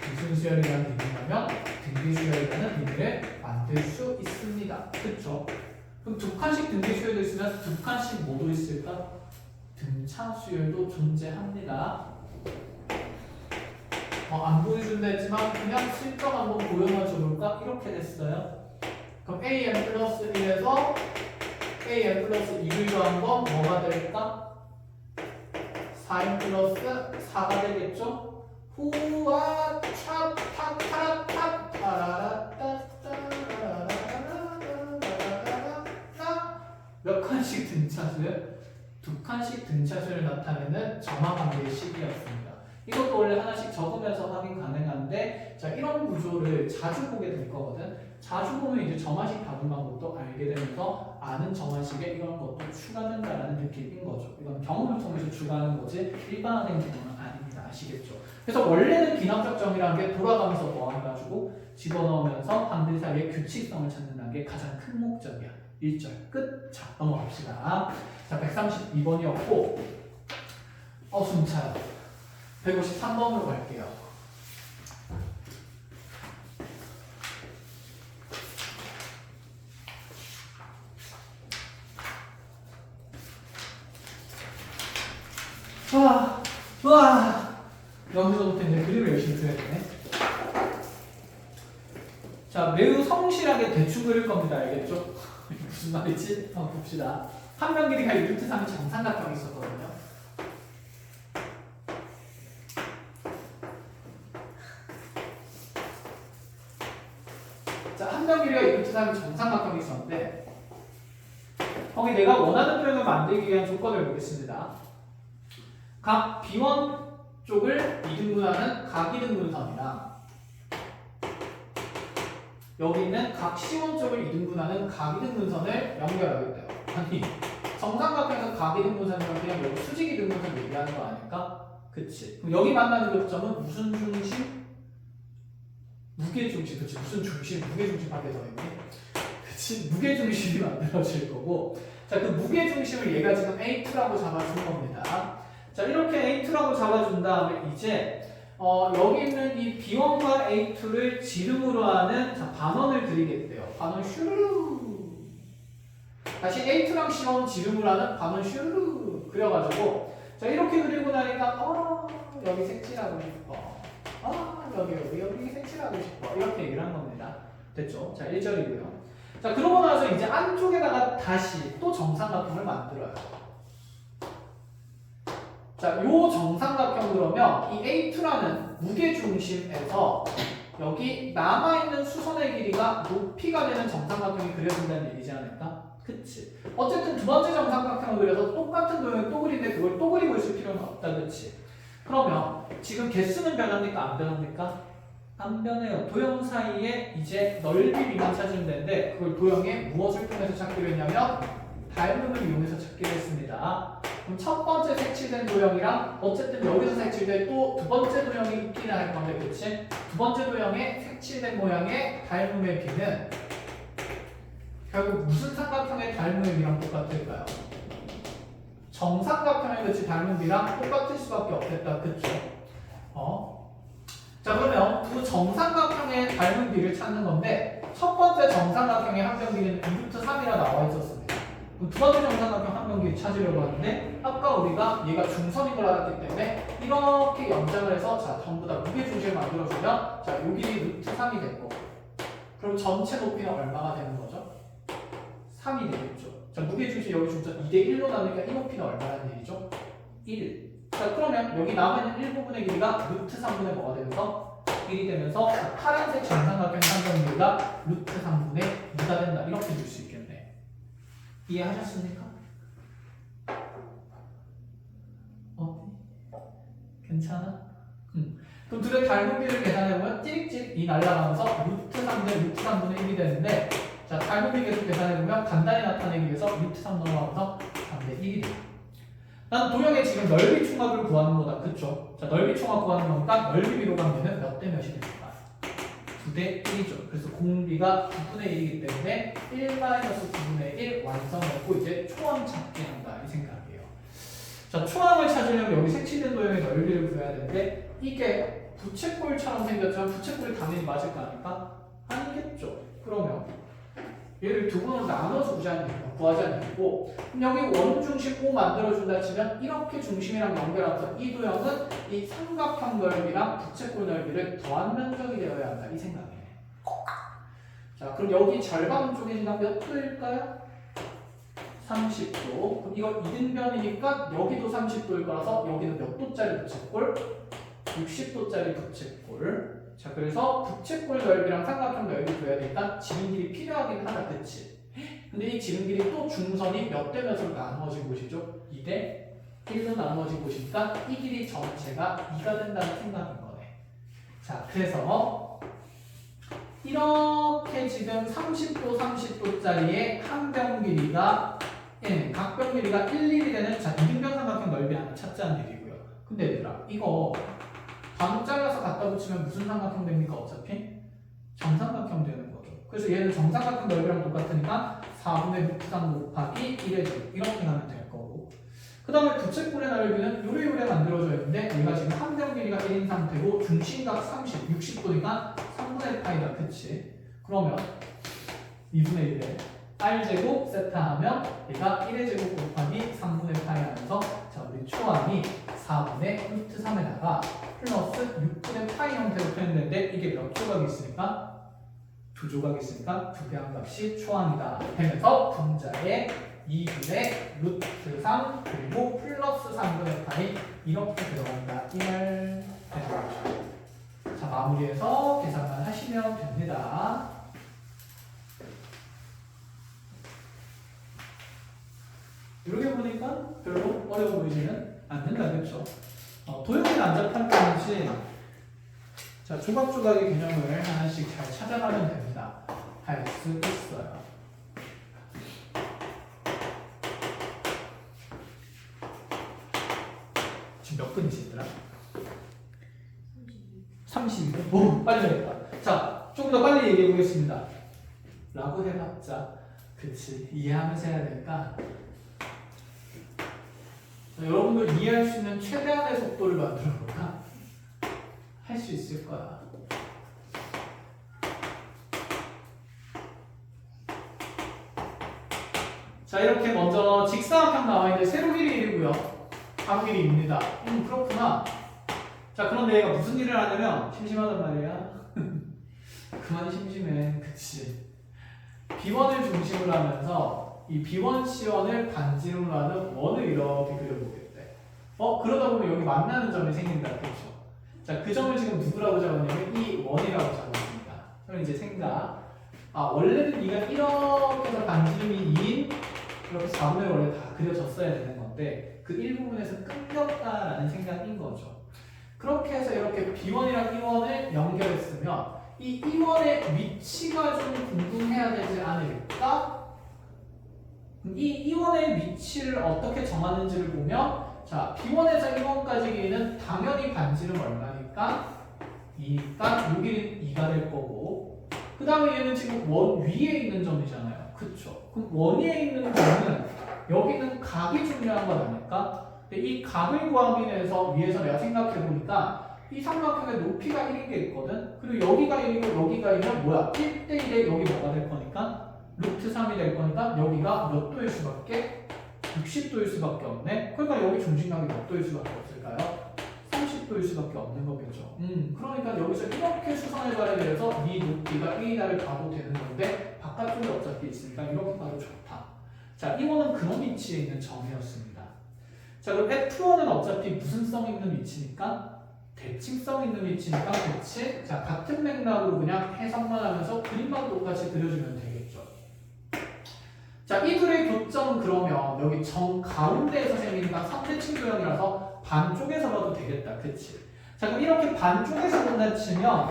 무슨 수열이라는 의미냐면 등비수열이라는 의미를 만들 수 있습니다. 그쵸? 그럼 두 칸씩 등비수열도 있으면 두 칸씩 뭐도 있을까? 등차수열도 존재합니다. 안 보여준다 했지만 그냥 실적 한번 보여놔 줘볼까? 이렇게 됐어요. 그럼 an 플러스 1에서 an 플러스 2를 더한 건 뭐가 될까? 4n 플러스 4가 되겠죠? 후와 차타타타 몇 칸씩 등차수열? 두 칸씩 등차수를 나타내는 점화 관계의 식이었습니다. 이것도 원래 하나씩 적으면서 확인 가능한데 자 이런 구조를 자주 보게 될 거거든. 자주 보면 이제 점화식 다룬 방법도 알게 되면서 아는 점화식에 이런 것도 추가된다라는 느낌인 거죠. 이건 경험을 통해서 추가하는 거지 일반화된 기능은 아닙니다. 아시겠죠? 그래서 원래는 기납적 점이라는 게 돌아가면서 모아가지고 집어넣으면서 항들 사이의 규칙성을 찾는다는 게 가장 큰 목적이야. 1절 끝. 자 넘어갑시다. 자 132번이었고 숨차요. 153번으로 갈게요. 와 여기서부터 이제 그림을 열심히 그려야 되네. 자 매우 성실하게 대충 그릴 겁니다. 알겠죠? 무슨 말이지? 한번 봅시다. 한면 길이가 1루트 3이 정삼각형이 있었거든요. 자, 한면 길이가 1루트 3이 정삼각형이 있었는데 거기 내가 원하는 표현을 만들기 위한 조건을 보겠습니다. 각 B1 쪽을 2등분하는 각 2등분선이랑 여기 있는 각 C1 쪽을 2등분하는 각 2등분선을 연결하겠대요. 아니 정삼각형에서 각 2등분선이면 그냥 여기 수직 2등분선 얘기하는 거 아닐까? 그치? 그럼 여기 만나는 교점은 무슨 중심? 무게중심. 그치? 무슨 중심? 무게중심밖에 더 있네. 그치? 무게중심이 만들어질 거고 자, 그 무게중심을 얘가 지금 A2라고 잡아준 겁니다. 자, 이렇게 A2라고 잡아준 다음에 이제 여기 있는 이 B1과 A2를 지름으로 하는 자, 반원을 그리겠대요. 반원 슈르르. 다시 A2랑 C1 지름으로 하는 반원 슈르르 그려가지고 자, 이렇게 그리고 나니까 여기 색칠하고 싶어. 여기 색칠하고 싶어. 이렇게 얘기를 한 겁니다. 됐죠? 자, 1절이고요. 자, 그러고 나서 이제 안쪽에다가 다시 또 정삼각형을 만들어요. 자, 요 정삼각형 그러면 이 A2라는 무게중심에서 여기 남아있는 수선의 길이가 높이가 되는 정삼각형이 그려진다는 얘기지 않을까? 그치? 어쨌든 두 번째 정삼각형을 그려서 똑같은 도형을 또 그리는데 그걸 또 그리고 있을 필요는 없다. 그치? 그러면 지금 개수는 변합니까? 안 변합니까? 안 변해요. 도형 사이에 이제 넓이만 찾으면 되는데 그걸 도형의 무엇을 통해서 찾기로 했냐면 닮음을 이용해서 찾기로 했습니다. 그럼 첫 번째 색칠된 도형이랑 어쨌든 여기서 색칠된 또 두 번째 도형이 있기는 할 건데 그치? 두 번째 도형의 색칠된 모양의 닮음의 비는 결국 무슨 삼각형의 닮음의 비랑 똑같을까요? 정삼각형의 그치 닮은 비랑 똑같을 수밖에 없겠다. 그쵸? 자 그러면 두 정삼각형의 닮은 비를 찾는 건데 첫 번째 정삼각형의 함정비는 2루트 3이라 나와 있었습니다. 두 번째 정삼각형 함정비를 찾으려고 하는데 아까 우리가 얘가 중선인 걸 알았기 때문에 이렇게 연장을 해서 자 전부 다 무게중심을 만들어주면 자 요 길이 루트 3이 될 거고 그럼 전체 높이는 얼마가 되는 거죠? 3이 되겠죠. 자, 무게중심 여기 중점 2대1로 나누니까 이 높이는 얼마라는 얘기죠? 1. 자, 그러면 여기 남아있는 1부분의 길이가 루트 3분의 뭐가 되면서 1이 되면서 파란색 정삼각형 삼각형 길이가 루트 3분의 2가 된다. 이렇게 줄 수 있겠네. 이해하셨습니까? 괜찮아? 그럼 둘의 닮은비를 계산해보면 찌릿찌릿 이 날라가면서 루트 3대 루트 3분의 1이 되는데, 자, 닮은비 계속 계산해보면 간단히 나타내기 위해서 루트 3 넘어가면서 3대 1이 돼요. 난 도형의 지금 넓이 총합을 구하는 거다. 그쵸? 자, 넓이 총합 구하는 거니까 넓이 비로 가면 몇 대 몇이 됩니까? 9대 1이죠. 그래서 공비가 9분의 1이기 때문에 1-9분의 1 완성했고, 이제 초항 찾기 한다. 이 생각이에요. 자, 초항을 찾으려면 여기 색칠된 도형의 넓이를 구해야 되는데, 이게 부채꼴처럼 생겼지만 부채꼴이 당연히 맞을 거 아닙니까? 아니겠죠. 그러면 얘를 두 번으로 나눠서 구하자는 얘기고, 여기 원중심 O 만들어준다 치면 이렇게 중심이랑 연결하면서 이 도형은 이 삼각형 넓이랑 부채꼴 넓이를 더한 면적이 되어야 한다. 이 생각이에요. 자, 그럼 여기 절반 쪽에 지금 몇 도일까요? 30도. 그럼 이거 이등변이니까 여기도 30도일 거라서 여기는 몇 도짜리 부채꼴? 60도짜리 부채꼴. 자, 그래서 부채꼴 넓이랑 삼각형 넓이 줘야 되니까 지름길이 필요하긴 하다. 그치? 근데 이 지름길이 또 중선이 몇 대 몇으로 나누어진 곳이죠? 2대 1로 나누어진 곳이니까 이 길이 전체가 2가 된다는 생각인 거네. 자, 그래서 이렇게 지금 30도, 30도짜리의 한 변 길이가 각 변 길이가 1, 1이 되는, 자, 이등변 삼각형 넓이 하나 찾자는 얘기고요. 근데 얘들아, 이거 반 잘라서 갖다 붙이면 무슨 삼각형 됩니까? 어차피 정삼각형 되는 거죠. 그래서 얘는 정삼각형 넓이랑 똑같으니까 4분의 루트 3 곱하기 1의 제곱 이렇게 하면 될 거고, 그 다음에 부채꼴의 넓이는 요래요래 만들어져 있는데 얘가 지금 한 변 길이가 1인 상태고 중심각 30, 60도니까 3분의 파이다. 그치? 그러면 2분의 1에 r제곱 세타하면 얘가 1의 제곱 곱하기 3분의 파이 하면서, 자, 우리 초항이 4분의 루트 3에다가 플러스 6분의 파이 형태로 표현되는데 이게 몇 조각이 있으니까? 2조각이 있으니까 두 개 한 값이 초항이다 하면서 분자에 2분의 루트 3 그리고 플러스 3분의 파이 이렇게 들어간다. 이 말 되는 거죠. 자, 마무리해서 계산만 하시면 됩니다. 이렇게 보니까 별로 어려워 보이지는 않는다. 그렇죠? 도형이 난잡할 뿐이지, 자, 조각조각의 개념을 하나씩 잘 찾아가면 됩니다. 할 수 있어요. 지금 몇 분이시더라? 32분? 오, 빨리 했다. 자, 조금 더 빨리 얘기해 보겠습니다. 라고 해봤자, 그치, 이해하면서 해야 되니까. 자, 여러분들 이해할 수 있는 최대한의 속도를 만들어 볼까? 할 수 있을 거야. 자, 이렇게 먼저 직사각형 나와 있는데 세로 길이 1이고요. 가로 길이 2입니다. 그렇구나. 자, 그런데 얘가 무슨 일을 하냐면 심심하단 말이야. 그만 심심해. 그치? B1을 중심으로 하면서 이 B1 C1을 반지름으로 하는 원을 이렇게 그려보겠대. 그러다 보면 여기 만나는 점이 생긴다. 그렇죠? 자, 그 점을 지금 누구라고 적었냐면 이 원이라고 적었습니다. 그럼 이제 생각. 원래는 네가 이렇게 해서 반지름이 2인 이렇게 4분의 원래 다 그려졌어야 되는 건데 그 일부분에서 끊겼다라는 생각인 거죠. 그렇게 해서 이렇게 B1이랑 E1을 연결했으면 이 E1의 위치가 좀 궁금해야 되지 않을까? 이 E1의 위치를 어떻게 정하는지를 보면, 자, B1에서 1번까지 길이는 당연히 반지름 얼마니까? 2니까 이 길이는 2가 될 거고, 그 다음에 얘는 지금 원 위에 있는 점이잖아요. 그쵸? 그럼 원 위에 있는 점은 여기는 각이 중요한 건 아닐까? 근데 이 각을 구하기 위해서 내가 생각해보니까 이 삼각형의 높이가 1인 게 있거든? 그리고 여기가 1이고 여기가 1이면 뭐야? 1대1에 여기 뭐가 될 거니까? 루트 3이 될 거니까 여기가 몇 도일 수밖에? 60도일 수밖에 없네? 그러니까 여기 중심각이 몇 도일 수밖에 없을까요? 30도일 수밖에 없는 거겠죠. 그러니까 여기서 이렇게 수선해봐야 돼서 이 높이가 1이다를 가도 되는 건데 바깥쪽에 어차피 있으니까 이렇게 가도 좋다. 자, 이거는 그런 위치에 있는 점이었습니다. 자, 그럼 F1은 어차피 무슨 성 있는 위치니까? 대칭성 있는 위치니까, 그치? 자, 같은 맥락으로 그냥 해석만 하면서 그림만 똑같이 그려주면 되겠죠. 자, 이 둘의 교점은 그러면 여기 정 가운데에서 생기니까 3대칭 도형이라서 반쪽에서 봐도 되겠다. 그치? 자, 그럼 이렇게 반쪽에서 본다 치면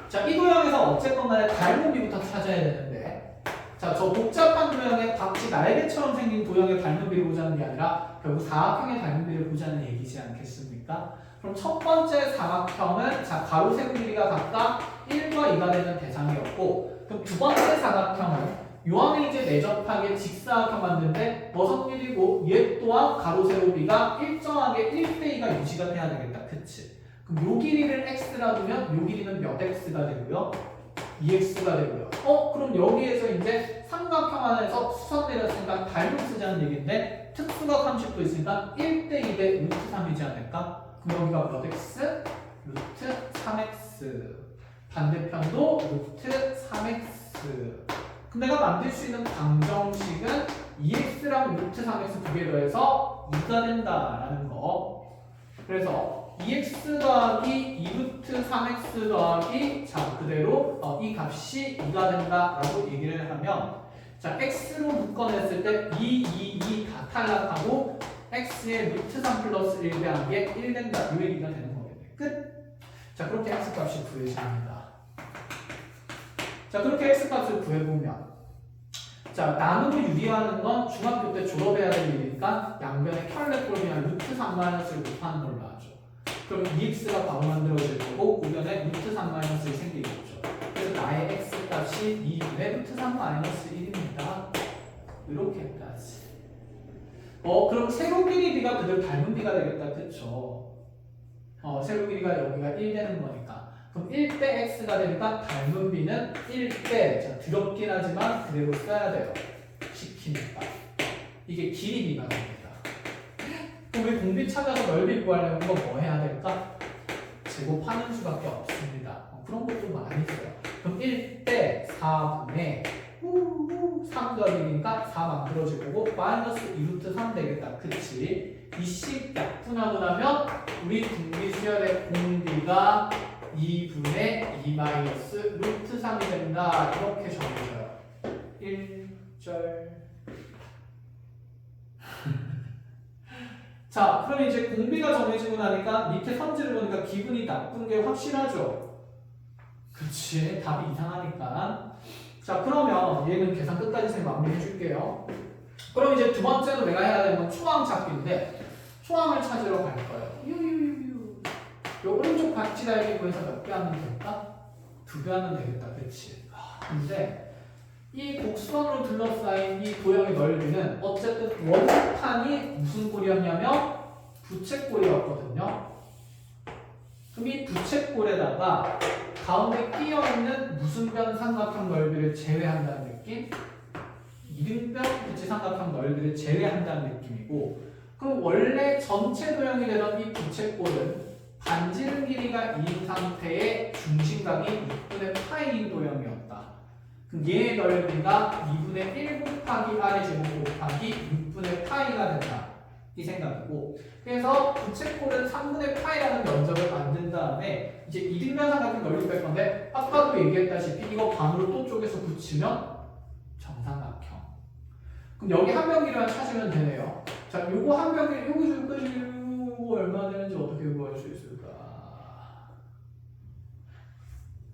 자, 이 도형에서 어쨌건 간에 닮은 비부터 찾아야 되는데 자, 저 복잡한 도형의 박쥐 날개처럼 생긴 도형의 닮은 비를 보자는 게 아니라 결국 사각형의 닮은 비를 보자는 얘기지 않겠습니까? 그럼 첫 번째 사각형은 자, 가로 세로 길이가 각각 1과 2가 되는 대상이었고 그럼 두 번째 사각형은 요 안에 이제 내접하게 직사각형 만드는데 무슨 일이고 얘 또한 가로 세로 비가 일정하게 1대2가 유지가 돼야 되겠다. 그치? 그럼 요 길이를 x라 두면 요 길이는 몇 x가 되고요? 2x가 되고요. 그럼 여기에서 이제 삼각형 안에서 수선 내렸으니까 닮음 쓰자는 얘기인데 특수각 함식도 있으니까 1대2 대 루트 3이지 않을까? 그럼 여기가 몇 x? 루트 3x. 반대편도 루트 3x. 그럼 내가 만들 수 있는 방정식은 2x랑 루트 3x 두 개 더해서 2가 된다라는 거. 그래서 2x 더하기 2루트 3x 더하기 자 그대로 이 값이 2가 된다라고 얘기를 하면 자 x로 묶어냈을 때 2, 2, 2 다 탈락하고 x의 루트 3 플러스 1 대한 게 1 된다. 이 얘기가 되는 거겠네. 끝. 자 그렇게 x 값이 구해집니다. 자 그렇게 x 값을 구해보면 자 나누고 유리하는 건 중학교 때 졸업해야 될 일이니까 양변에 켤레꼴이나 루트 3-를 곱하는 걸로 하죠. 그럼 2x가 바로 만들어질 거고 우변에 루트 3-이 생기겠죠. 그래서 나의 x 값이 2분의 루트 3-1입니다. 이렇게까지. 그럼 세로 길이 비가 그대로 닮은 비가 되겠다. 그쵸? 세로 길이가 여기가 1 되는 거니까. 그럼 1대 x가 되니까 닮은 비는 1대 자 더럽긴 하지만 그대로 써야 돼요. 시키니까. 이게 길이 비가 됩니다. 그럼 우리 공비 찾아서 넓이 구하려면 이거 뭐 해야 될까? 제곱하는 수밖에 없습니다. 그런 것도 많이 써요. 그럼 1대 4분의 3 더하기니까 4 만들어질 거고 마이너스 2루트 3 되겠다. 그치? 이 식 약분하고 나면 우리 공비 수열의 공비가 2분의 2 마이너스 루트 3이 된다. 이렇게 정해져요. 1절. 자, 그럼 이제 공비가 정해지고 나니까 밑에 선지를 보니까 기분이 나쁜 게 확실하죠? 그치? 답이 이상하니까. 자, 그러면 얘는 계산 끝까지 쌤 마무리해 줄게요. 그럼 이제 두 번째로 내가 해야 되는 건 초항 찾기인데 초항을 찾으러 갈 거예요. 요 오른쪽 박쥐 달기 구해서 몇 개 하면 될까? 2개 하면 되겠다. 그치? 근데 이 곡선으로 둘러싸인 이 도형의 넓이는 어쨌든 원판이 무슨 꼴이었냐면 부채꼴이었거든요. 그럼 이 부채꼴에다가 가운데 끼어있는 무순변 삼각형 넓이를 제외한다는 느낌? 이등변 부채삼각형 넓이를 제외한다는 느낌이고 그럼 원래 전체 도형이 되던 이 부채꼴은 반지름 길이가 2인 상태의 중심각이 6분의 파이인 도형이었다. 그럼 얘의 넓이가 2분의 1 곱하기 r의 제곱 곱하기 6분의 파이가 된다. 이 생각이고 그래서 부채꼴은 3분의 파이라는 면적을 만든 다음에 이제 이등변 삼각형 넓이 뺄 건데 아까도 얘기했다시피 이거 반으로 또 쪼개서 붙이면 정삼각형. 그럼 여기 한 변기를 찾으면 되네요. 자, 요거 한 변기 요거 얼마 되는지 어떻게 구할 수 있을까?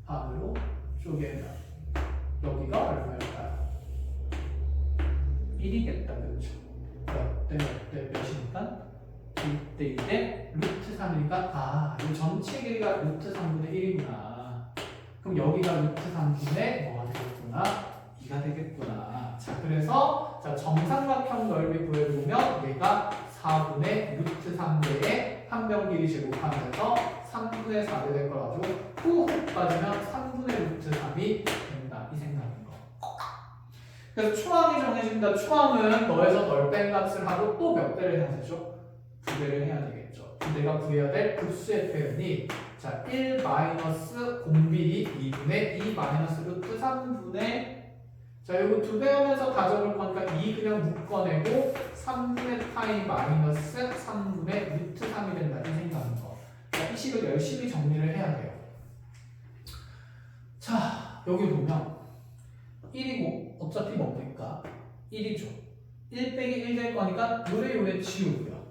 반으로 쪼개면 여기가 얼마일까요? 1이겠다. 그렇죠? 몇 대 몇이니까? 2대 2대 루트 3이니까 이 전체 길이가 루트 3분의 1이구나. 그럼 여기가 루트 3분의 뭐가 되겠구나? 2가 되겠구나. 자, 그래서 자 정삼각형 넓이 구해보면 얘가 4분의 루트 3대의 한 변 길이 제곱하면서 3분의 4대 될 거라고 후 빠지면 3분의 루트 3이 된다. 이 생각인 거. 그래서 초항이 정해진다. 초항은 너에서 널 뺀 값을 하고 또 몇 배를 해야 되죠? 2배를 해야 되겠죠. 내가 구해야 될 급수의 표현이 자 1 마이너스 공비 2분의 2 마이너스 루트 3분의 자, 이거 2배 하면서 가져올 거니까 2 그냥 묶어내고 3분의 파이 마이너스 3분의 루트 3이 된다. 이 생각하는 거. 자, 이 식을 열심히 정리를 해야 돼요. 자, 여기 보면 1이고 어차피 뭡니까? 1이죠. 1 빼기 1 될 거니까 요래 지우고요.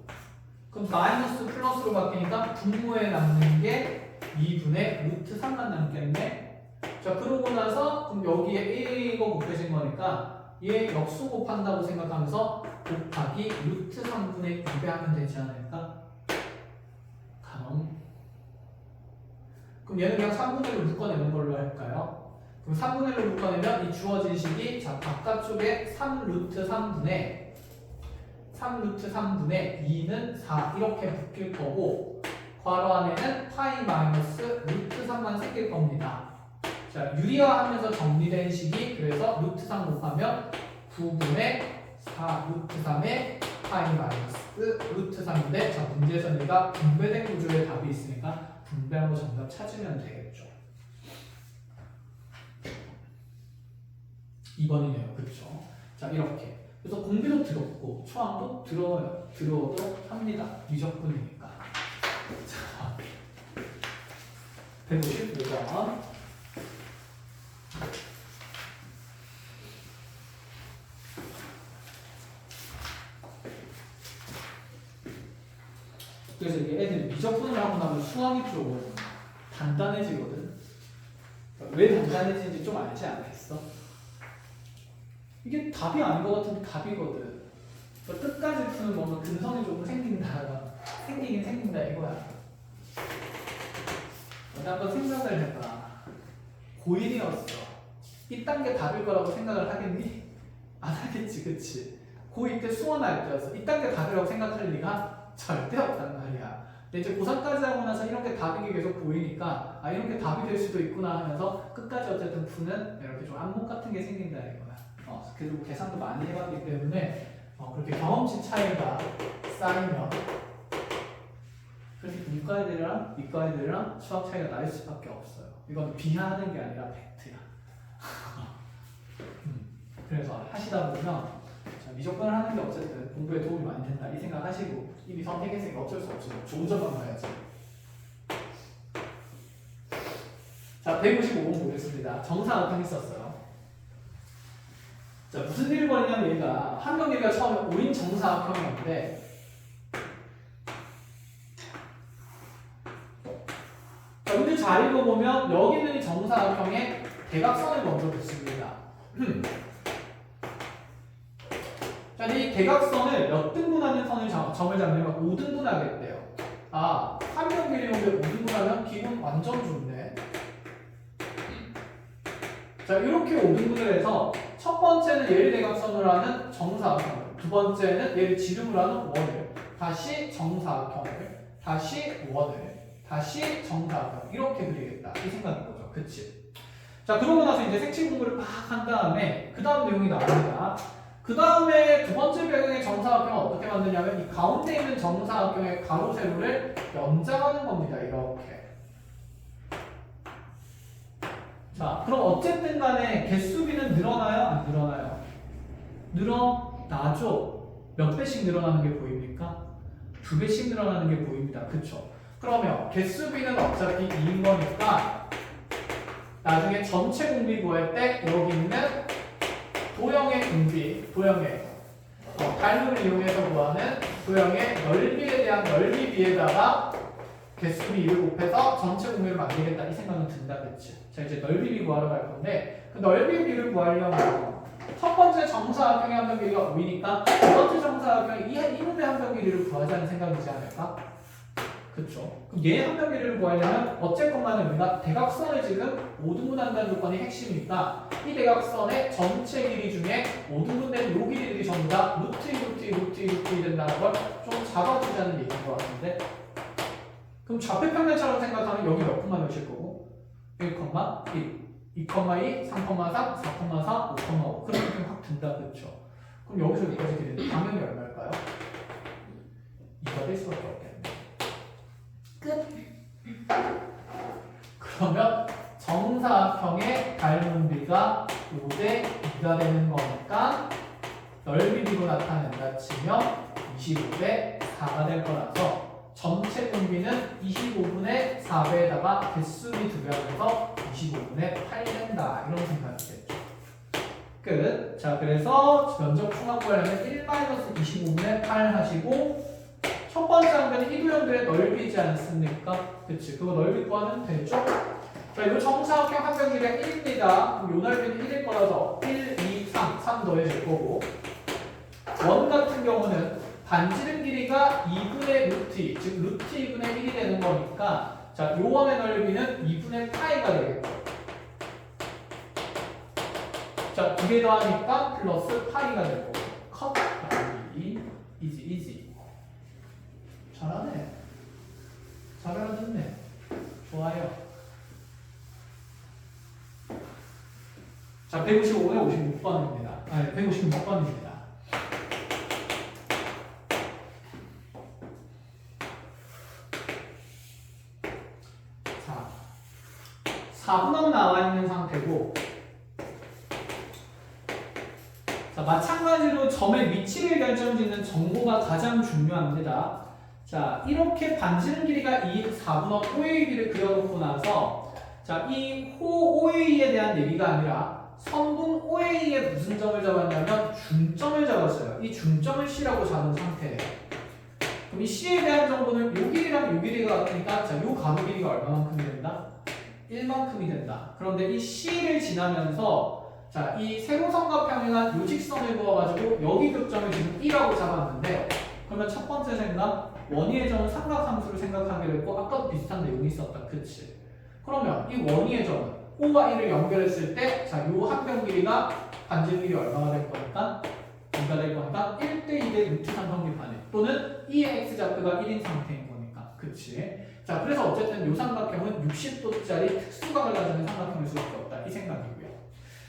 그럼 마이너스 플러스로 바뀌니까 분모에 남는 게 2분의 루트 3만 남겠네. 자, 그러고 나서 그럼 여기에 1거 곱해진 거니까 얘 역수 곱한다고 생각하면서 곱하기 루트 3분의 2배 하면 되지 않을까? 그럼 얘는 그냥 3분의 1로 묶어내는 걸로 할까요? 그럼 3분의 1로 묶어내면 이 주어진 식이 자 바깥쪽에 3 루트 3분의 2는 4 이렇게 묶일 거고 괄호 안에는 파이 마이너스 루트 3만 생길 겁니다. 자, 유리화하면서 정리된 식이 그래서 루트 3 곱하면 9분의 4 루트 3의 파이 마이너스 루트 3인데 자, 문제에서 내가 분배된 구조의 답이 있으니까 분배하고 정답 찾으면 되겠죠. 2번이네요. 그렇죠? 자, 이렇게. 그래서 공비도 들었고 초항도 들어오도록 합니다. 미적분이니까. 자, 155번. 그래서 이게 애들이 미적분을 하고 나면 수학이 좀 단단해지거든. 왜 단단해지는지 좀 알지 않겠어? 이게 답이 아닌 것 같은데 답이거든. 끝까지 푸는 거면 근성이 조금 생기긴 생긴다 이거야. 한번 생각을 해봐. 고1이었어. 이딴 게 답일 거라고 생각을 하겠니? 안 하겠지, 그치? 고2 때 수원할 때였어. 이딴 게 답이라고 생각할 리가 절대 없단 말이야. 근데 이제 고3까지 하고 나서 이런 게 답인 게 계속 보이니까 아 이런 게 답이 될 수도 있구나 하면서 끝까지 어쨌든 푸는 이렇게 좀 안목 같은 게 생긴다 이거야. 그리고 계산도 많이 해봤기 때문에 그렇게 경험치 차이가 쌓이면 그렇게 문과 애들이랑 이과 애들이랑 수학 차이가 날 수밖에 없어요. 이건 비하하는 게 아니라 팩트야. 그래서 하시다 보면 미적분을 하는 게 어쨌든 공부에 도움이 많이 된다 이 생각하시고 이미 선택했으니까 어쩔 수 없죠. 좋은 점만 봐야지. 자, 155번 보겠습니다. 정사각형 있었어요. 자, 무슨 일을 벌이냐면 얘가 한경길이가 처음에 5인 정사각형이었는데 자, 문제 잘 읽어보면 여기 있는 이 정사각형에 대각선을 먼저 긋습니다. 자, 이 대각선을 몇 등분하는 선을 점을 잡냐면 5등분 하겠대요. 아, 한경길이면 5등분하면 기분 완전 좋네. 자, 이렇게 5등분을 해서 첫 번째는 얘를 대각선으로 하는 정사각형을, 두 번째는 얘를 지름으로 하는 원을, 다시 정사각형을, 다시 원을, 다시 정사각형 이렇게 그리겠다 이 생각인 거죠. 그치? 자, 그러고 나서 이제 색칠 공부를 막 한 다음에 그 다음 내용이 나옵니다. 그 다음에 두 번째 배경의 정사각형을 어떻게 만드냐면 이 가운데 있는 정사각형의 가로 세로를 연장하는 겁니다. 이렇게. 자, 그럼 어쨌든 간에 개수비는 늘어나요? 안 늘어나요? 늘어나죠. 몇 배씩 늘어나는 게 보입니까? 2배씩 늘어나는 게 보입니다. 그쵸? 그러면 개수비는 어차피 2인 거니까 나중에 전체 공비 구할 때 여기 있는 도형의 공비, 도형의 닮음을 이용해서 구하는 도형의 넓이에 대한 넓이비에다가 개수비 2를 곱해서 전체 공비를 만들겠다 이 생각은 든다. 그치? 자, 이제 넓이비 구하러 갈 건데 그 넓이비를 구하려면 첫 번째 정사각형의 함정 길이가 5이니까 두 번째 정사각형의 이분의 함정 길이를 구하자는 생각이지 않을까? 그쵸? 그럼 얘 함정 길이를 구하려면 어쨌건간에 우리가 대각선을 지금 5등분한다는 조건이 핵심이니까 이 대각선의 전체 길이 중에 5등분된 요 길이들이 전부 다 루트 2 된다는 걸 좀 잡아주자는 얘기인 것 같은데 그럼 좌표평면처럼 생각하면 여기 몇 콤마 몇일 거고 1, 2, 3, 4, 5, 그런 느낌 확 든다. 그렇죠? 그럼 여기서 여기까지 길이는 당연히 얼마일까요? 2가 될 수밖에 없겠네. 끝! 그러면 정사각형의 닮음비가 5대 2가 되는 거니까 넓이 B로 나타낸다 치면 25대 4가 될 거라서 전체 공비는 25분의 4배에다가 개수비 2배 하면서 25분의 8 된다. 이런 생각이 됐죠. 끝. 자, 그래서 면적 총합 구하려면 1-25분의 8 하시고 첫 번째 항변이 이도형들의 넓이지 않습니까? 그치. 그거 넓이 구하면 되죠? 자, 이 정사각형 항변 길이가 1입니다. 그럼 이 넓이는 1일 거라서 1, 2, 3 더해질 거고 원 같은 경우는 반지름 길이가 2분의 루트 2, 즉 루트 2분의 1이 되는 거니까 자, 요 원의 넓이는 2분의 파이가 되겠죠. 자, 두 개 더하니까 플러스 파이가 될 거고 컷! 이지 잘하네. 잘 알아듣네. 좋아요. 자, 155분의 56번입니다. 아니, 156번입니다. 자, 4분업 나와 있는 상태고 자, 마찬가지로 점의 위치를 결정짓는 정보가 가장 중요합니다. 자, 이렇게 반지름 길이가 4분업 OAB를 그려놓고 나서 자, 이 호 OA에 대한 얘기가 아니라 선분 OA에 무슨 점을 잡았냐면 중점을 잡았어요. 이 중점을 C라고 잡은 상태예요. 그럼 이 C에 대한 정보는 요 길이랑 요 길이가 같으니까 자, 요 가로 길이가 얼마만큼이 된다? 1만큼이 된다. 그런데 이 C를 지나면서 자, 이 세로선과 평행한 요 직선을 그어가지고 여기 교점을 지금 E라고 잡았는데 그러면 첫 번째 생각 원위의 점은 삼각함수를 생각하게 됐고 아까도 비슷한 내용이 있었다. 그치? 그러면 이 원위의 점은 O와 E를 연결했을 때 자, 요 항변 길이가 반지름 길이 얼마가 될 거니까 2가 될 거니까 1대 2대 루트 3 성립하네. 또는 E의 X좌표가 1인 상태인 거니까. 그치? 자, 그래서 어쨌든 요 삼각형은 60도짜리 특수각을 가지는 삼각형일 수밖에 없다. 이 생각이고요.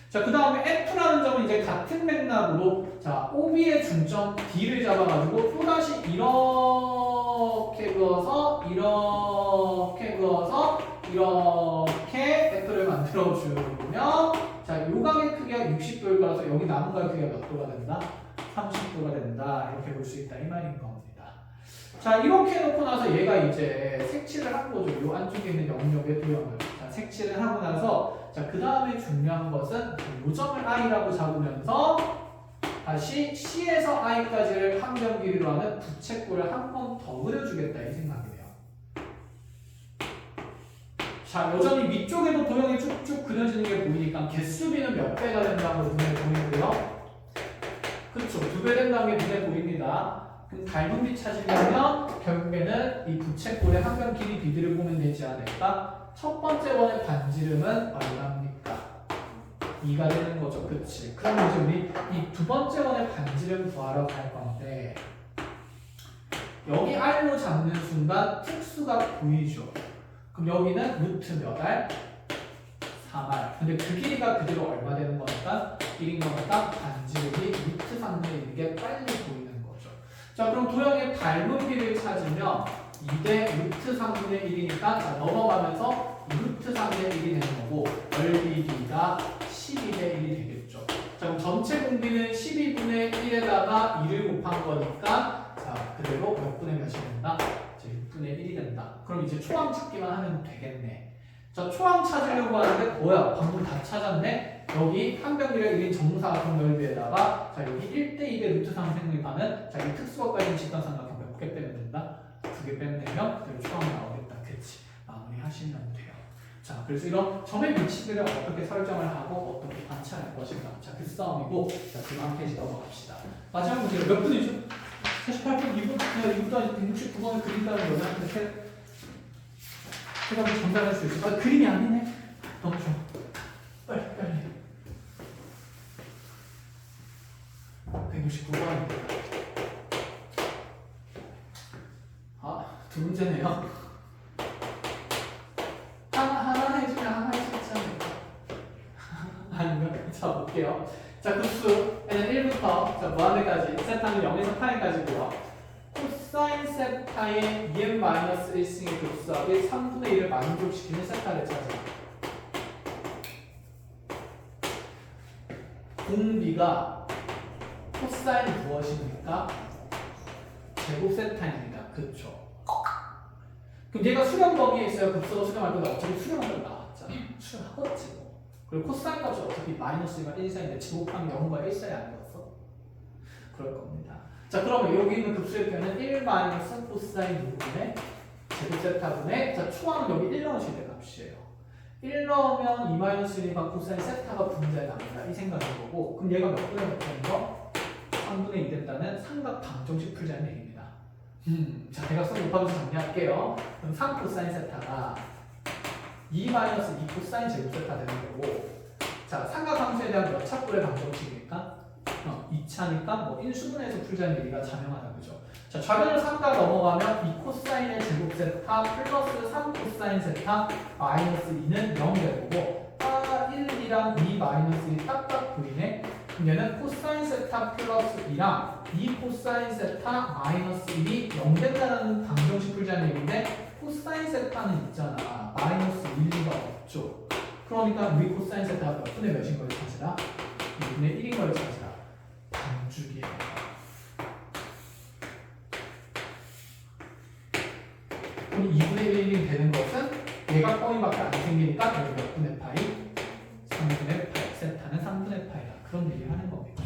자, 그 다음에 F라는 점은 이제 같은 맥락으로 자, OB의 중점 D를 잡아가지고 또다시 이렇게 그어서 이렇게 F를 만들어주면 자, 요각의 크기가 60도일 거라서 여기 남은 각의 크기가 몇 도가 된다? 30도가 된다. 이렇게 볼 수 있다. 이 말인 겁니다. 자, 이렇게 해놓고 나서 얘가 이제 색칠을 한 거죠. 요 안쪽에 있는 영역의 도형을. 자, 색칠을 하고 나서 자, 그 다음에 중요한 것은 요 점을 I라고 잡으면서 다시 C에서 I까지를 항변 길이로 하는 부채꼴을 한 번 더 그려주겠다. 이 생각이에요. 자, 여전히 위쪽에도 도형이 쭉쭉 그려지는 게 보이니까 개수비는 몇 배가 된다고 눈에 보이고요. 그렇죠. 2배 된다는 게 눈에 보입니다. 그럼 닮은 비 찾으려면 결국에는 이 부채꼴의 항변 길이 비들을 보면 되지 않을까? 첫 번째 원의 반지름은 얼마입니까? 2가 되는 거죠. 그치? 그럼 이제 우리 이 두 번째 원의 반지름 구하러 갈 건데 여기 R로 잡는 순간 특수가 보이죠? 그럼 여기는 루트 몇 R? 3R. 근데 그 길이가 그대로 얼마 되는 거니까 1인 거니까 반지름이 루트 3분의 1인 게 빨리 보이는 거죠. 자, 그럼 도형의 닮은 비를 찾으면 2대 루트 3분의 1이니까 자, 넘어가면서 루트 3분의 1이 되는 거고 넓이 B가 12대 1이 되겠죠. 자, 그럼 전체 공비는 12분의 1에다가 2를 곱한 거니까 자, 그대로 몇 분의 몇이 된다? 6분의 1이 된다. 그럼 이제 초항 찾기만 하면 되겠네. 자, 초항 찾으려고 하는데 뭐야? 방금 다 찾았네? 여기 항변 길이가 1인 정사각형 넓이에다가 자, 여기 1대 2대 루트 3 생립하는 자, 이 특수각과 있는 직선삼각형 몇 개 빼면 된다? 2개 빼면 되면 그대로 초항이 나오겠다. 그치? 마무리 하시면 돼요. 자, 그래서 이런 점의 위치들을 어떻게 설정을 하고 어떻게 관찰할 것인가. 자, 그 싸움이고 자, 그 다음 페이지 넘어갑시다. 마지막 문제는 몇 분이죠? 48분 2분? 내가 이분도 아직 169번을 그린다는 거냐? 이렇게 제가 전달할 수 있어. 아, 그림이 아니네. 너무 좋아. 빨리. 169번. 아, 두 문제네요. 하나 해주면 하나 할 수 있잖아요. 아닌가? 자, 볼게요. 자, 급수에는 1부터 자, 무한대까지 세타는 0에서 파이까지고요. 코사인 세타의 2n-1승의 급수합이 3분의 1을 만족시키는 세타를 찾아. 공비가 코사인 무엇입니까? 제곱 세타입니다. 그쵸? 그럼 얘가 수렴 범위에 있어요. 급수로 수렴할 때도 어차피 수렴하면 나왔잖아. 수렴하겠지 뭐. 그리고 코사인 값이 어차피 마이너스 1과 1 사이인데 제곱하면 0과 1 사이 아니었어? 그럴 겁니다. 자, 그러면 여기 있는 급수의 표현은 1 마이너스 코사인 부분의 제곱 세타분의, 자, 초항은 여기 1 넣으실 때 값이에요. 1 넣으면 2 마이너스 1이니까 코사인 세타가 분자에 남는다. 이 생각인 거고, 그럼 얘가 몇 분의 몇 되는 거? 3분의 2 된다는 삼각 방정식 풀자는 얘기입니다. 자, 대각선 곱하면서 정리할게요. 그럼 3 코사인 세타가 2 마이너스 2 코사인 제곱 세타 되는 거고, 자, 삼각함수에 대한 몇 차분의 방정식입니까? 2차니까 뭐 인수분해에서 풀자는 얘기가 자명하다, 그죠? 자, 좌변을 3가 넘어가면 2 코사인의 제곱 세타 플러스 3 코사인 세타 마이너스 2는 0 되고, 1이랑 2 마이너스 1 딱딱 보이네. 그럼 얘는 코사인 세타 플러스 2랑 2 코사인 세타 마이너스 1이 0 된다는 방정식 풀자는 얘기인데, 코사인 세타는 있잖아. 마이너스 1, 2가 없죠. 그러니까 우리 코사인 세타가 몇 분의 몇인 걸 찾으라? 2분의 1인 걸 찾으라. 반죽이에요. 그럼 2분의 1이 되는 것은 얘가 뻥이밖에 안 생기니까 여기 몇 분의 파이? 3분의 파이. 세타는 3분의 파이다. 그런 얘기를 하는 겁니다.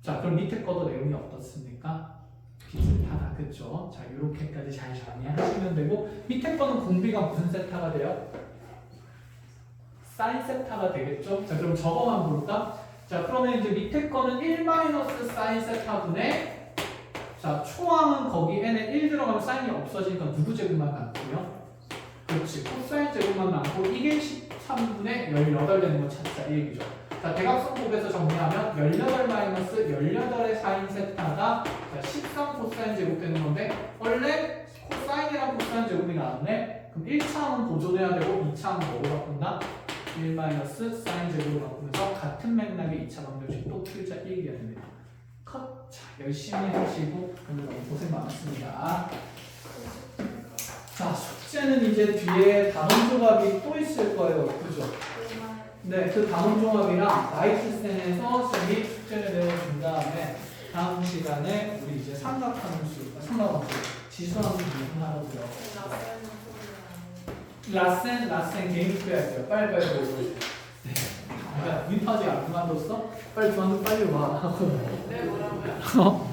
자, 그럼 밑에 거도 내용이 어떻습니까? 비슷하다. 그쵸? 자, 이렇게까지 잘 정리하시면 되고, 밑에 거는 공비가 무슨 세타가 돼요? 사인 세타가 되겠죠? 자, 그럼 저거만 볼까? 자, 그러면 이제 밑에 거는 1 마이너스 사인 세타분의, 자, 초항은 거기 n에 1 들어가면 사인이 없어지니까 누구 제곱만 남고요? 그렇지, 코사인 제곱만 남고, 이게 13분의 18 되는 거 찾자, 이 얘기죠. 자, 대각선곱에서 정리하면 18 마이너스 18의 사인 세타가 13 코사인 제곱 되는 건데, 원래 코사인이랑 코사인 제곱이 나왔네? 그럼 1차항은 보존해야 되고 2차항은 뭐로 바꾼다? 1 마이너스 사인 제곱으로 바꾸면서 같은 맥락의 2차 방정식 또 풀자 이 얘기가 됩니다. 컷! 자, 열심히 하시고 오늘 너무 고생 많았습니다. 자, 숙제는 이제 뒤에 단원 조각이 또 있을 거예요. 그죠? 네, 그 단원 조각이랑 나이트센에서 쌤이 숙제를 내어준 다음에 다음 시간에 우리 이제 삼각함수 지수함수 하고요. 라센 게임 플레이 할게요. 빨리 보여주세요. 네. 야, 윈터지 안 그만뒀어? 빨리 그만둬, 빨리 와. 네, 뭐라고요?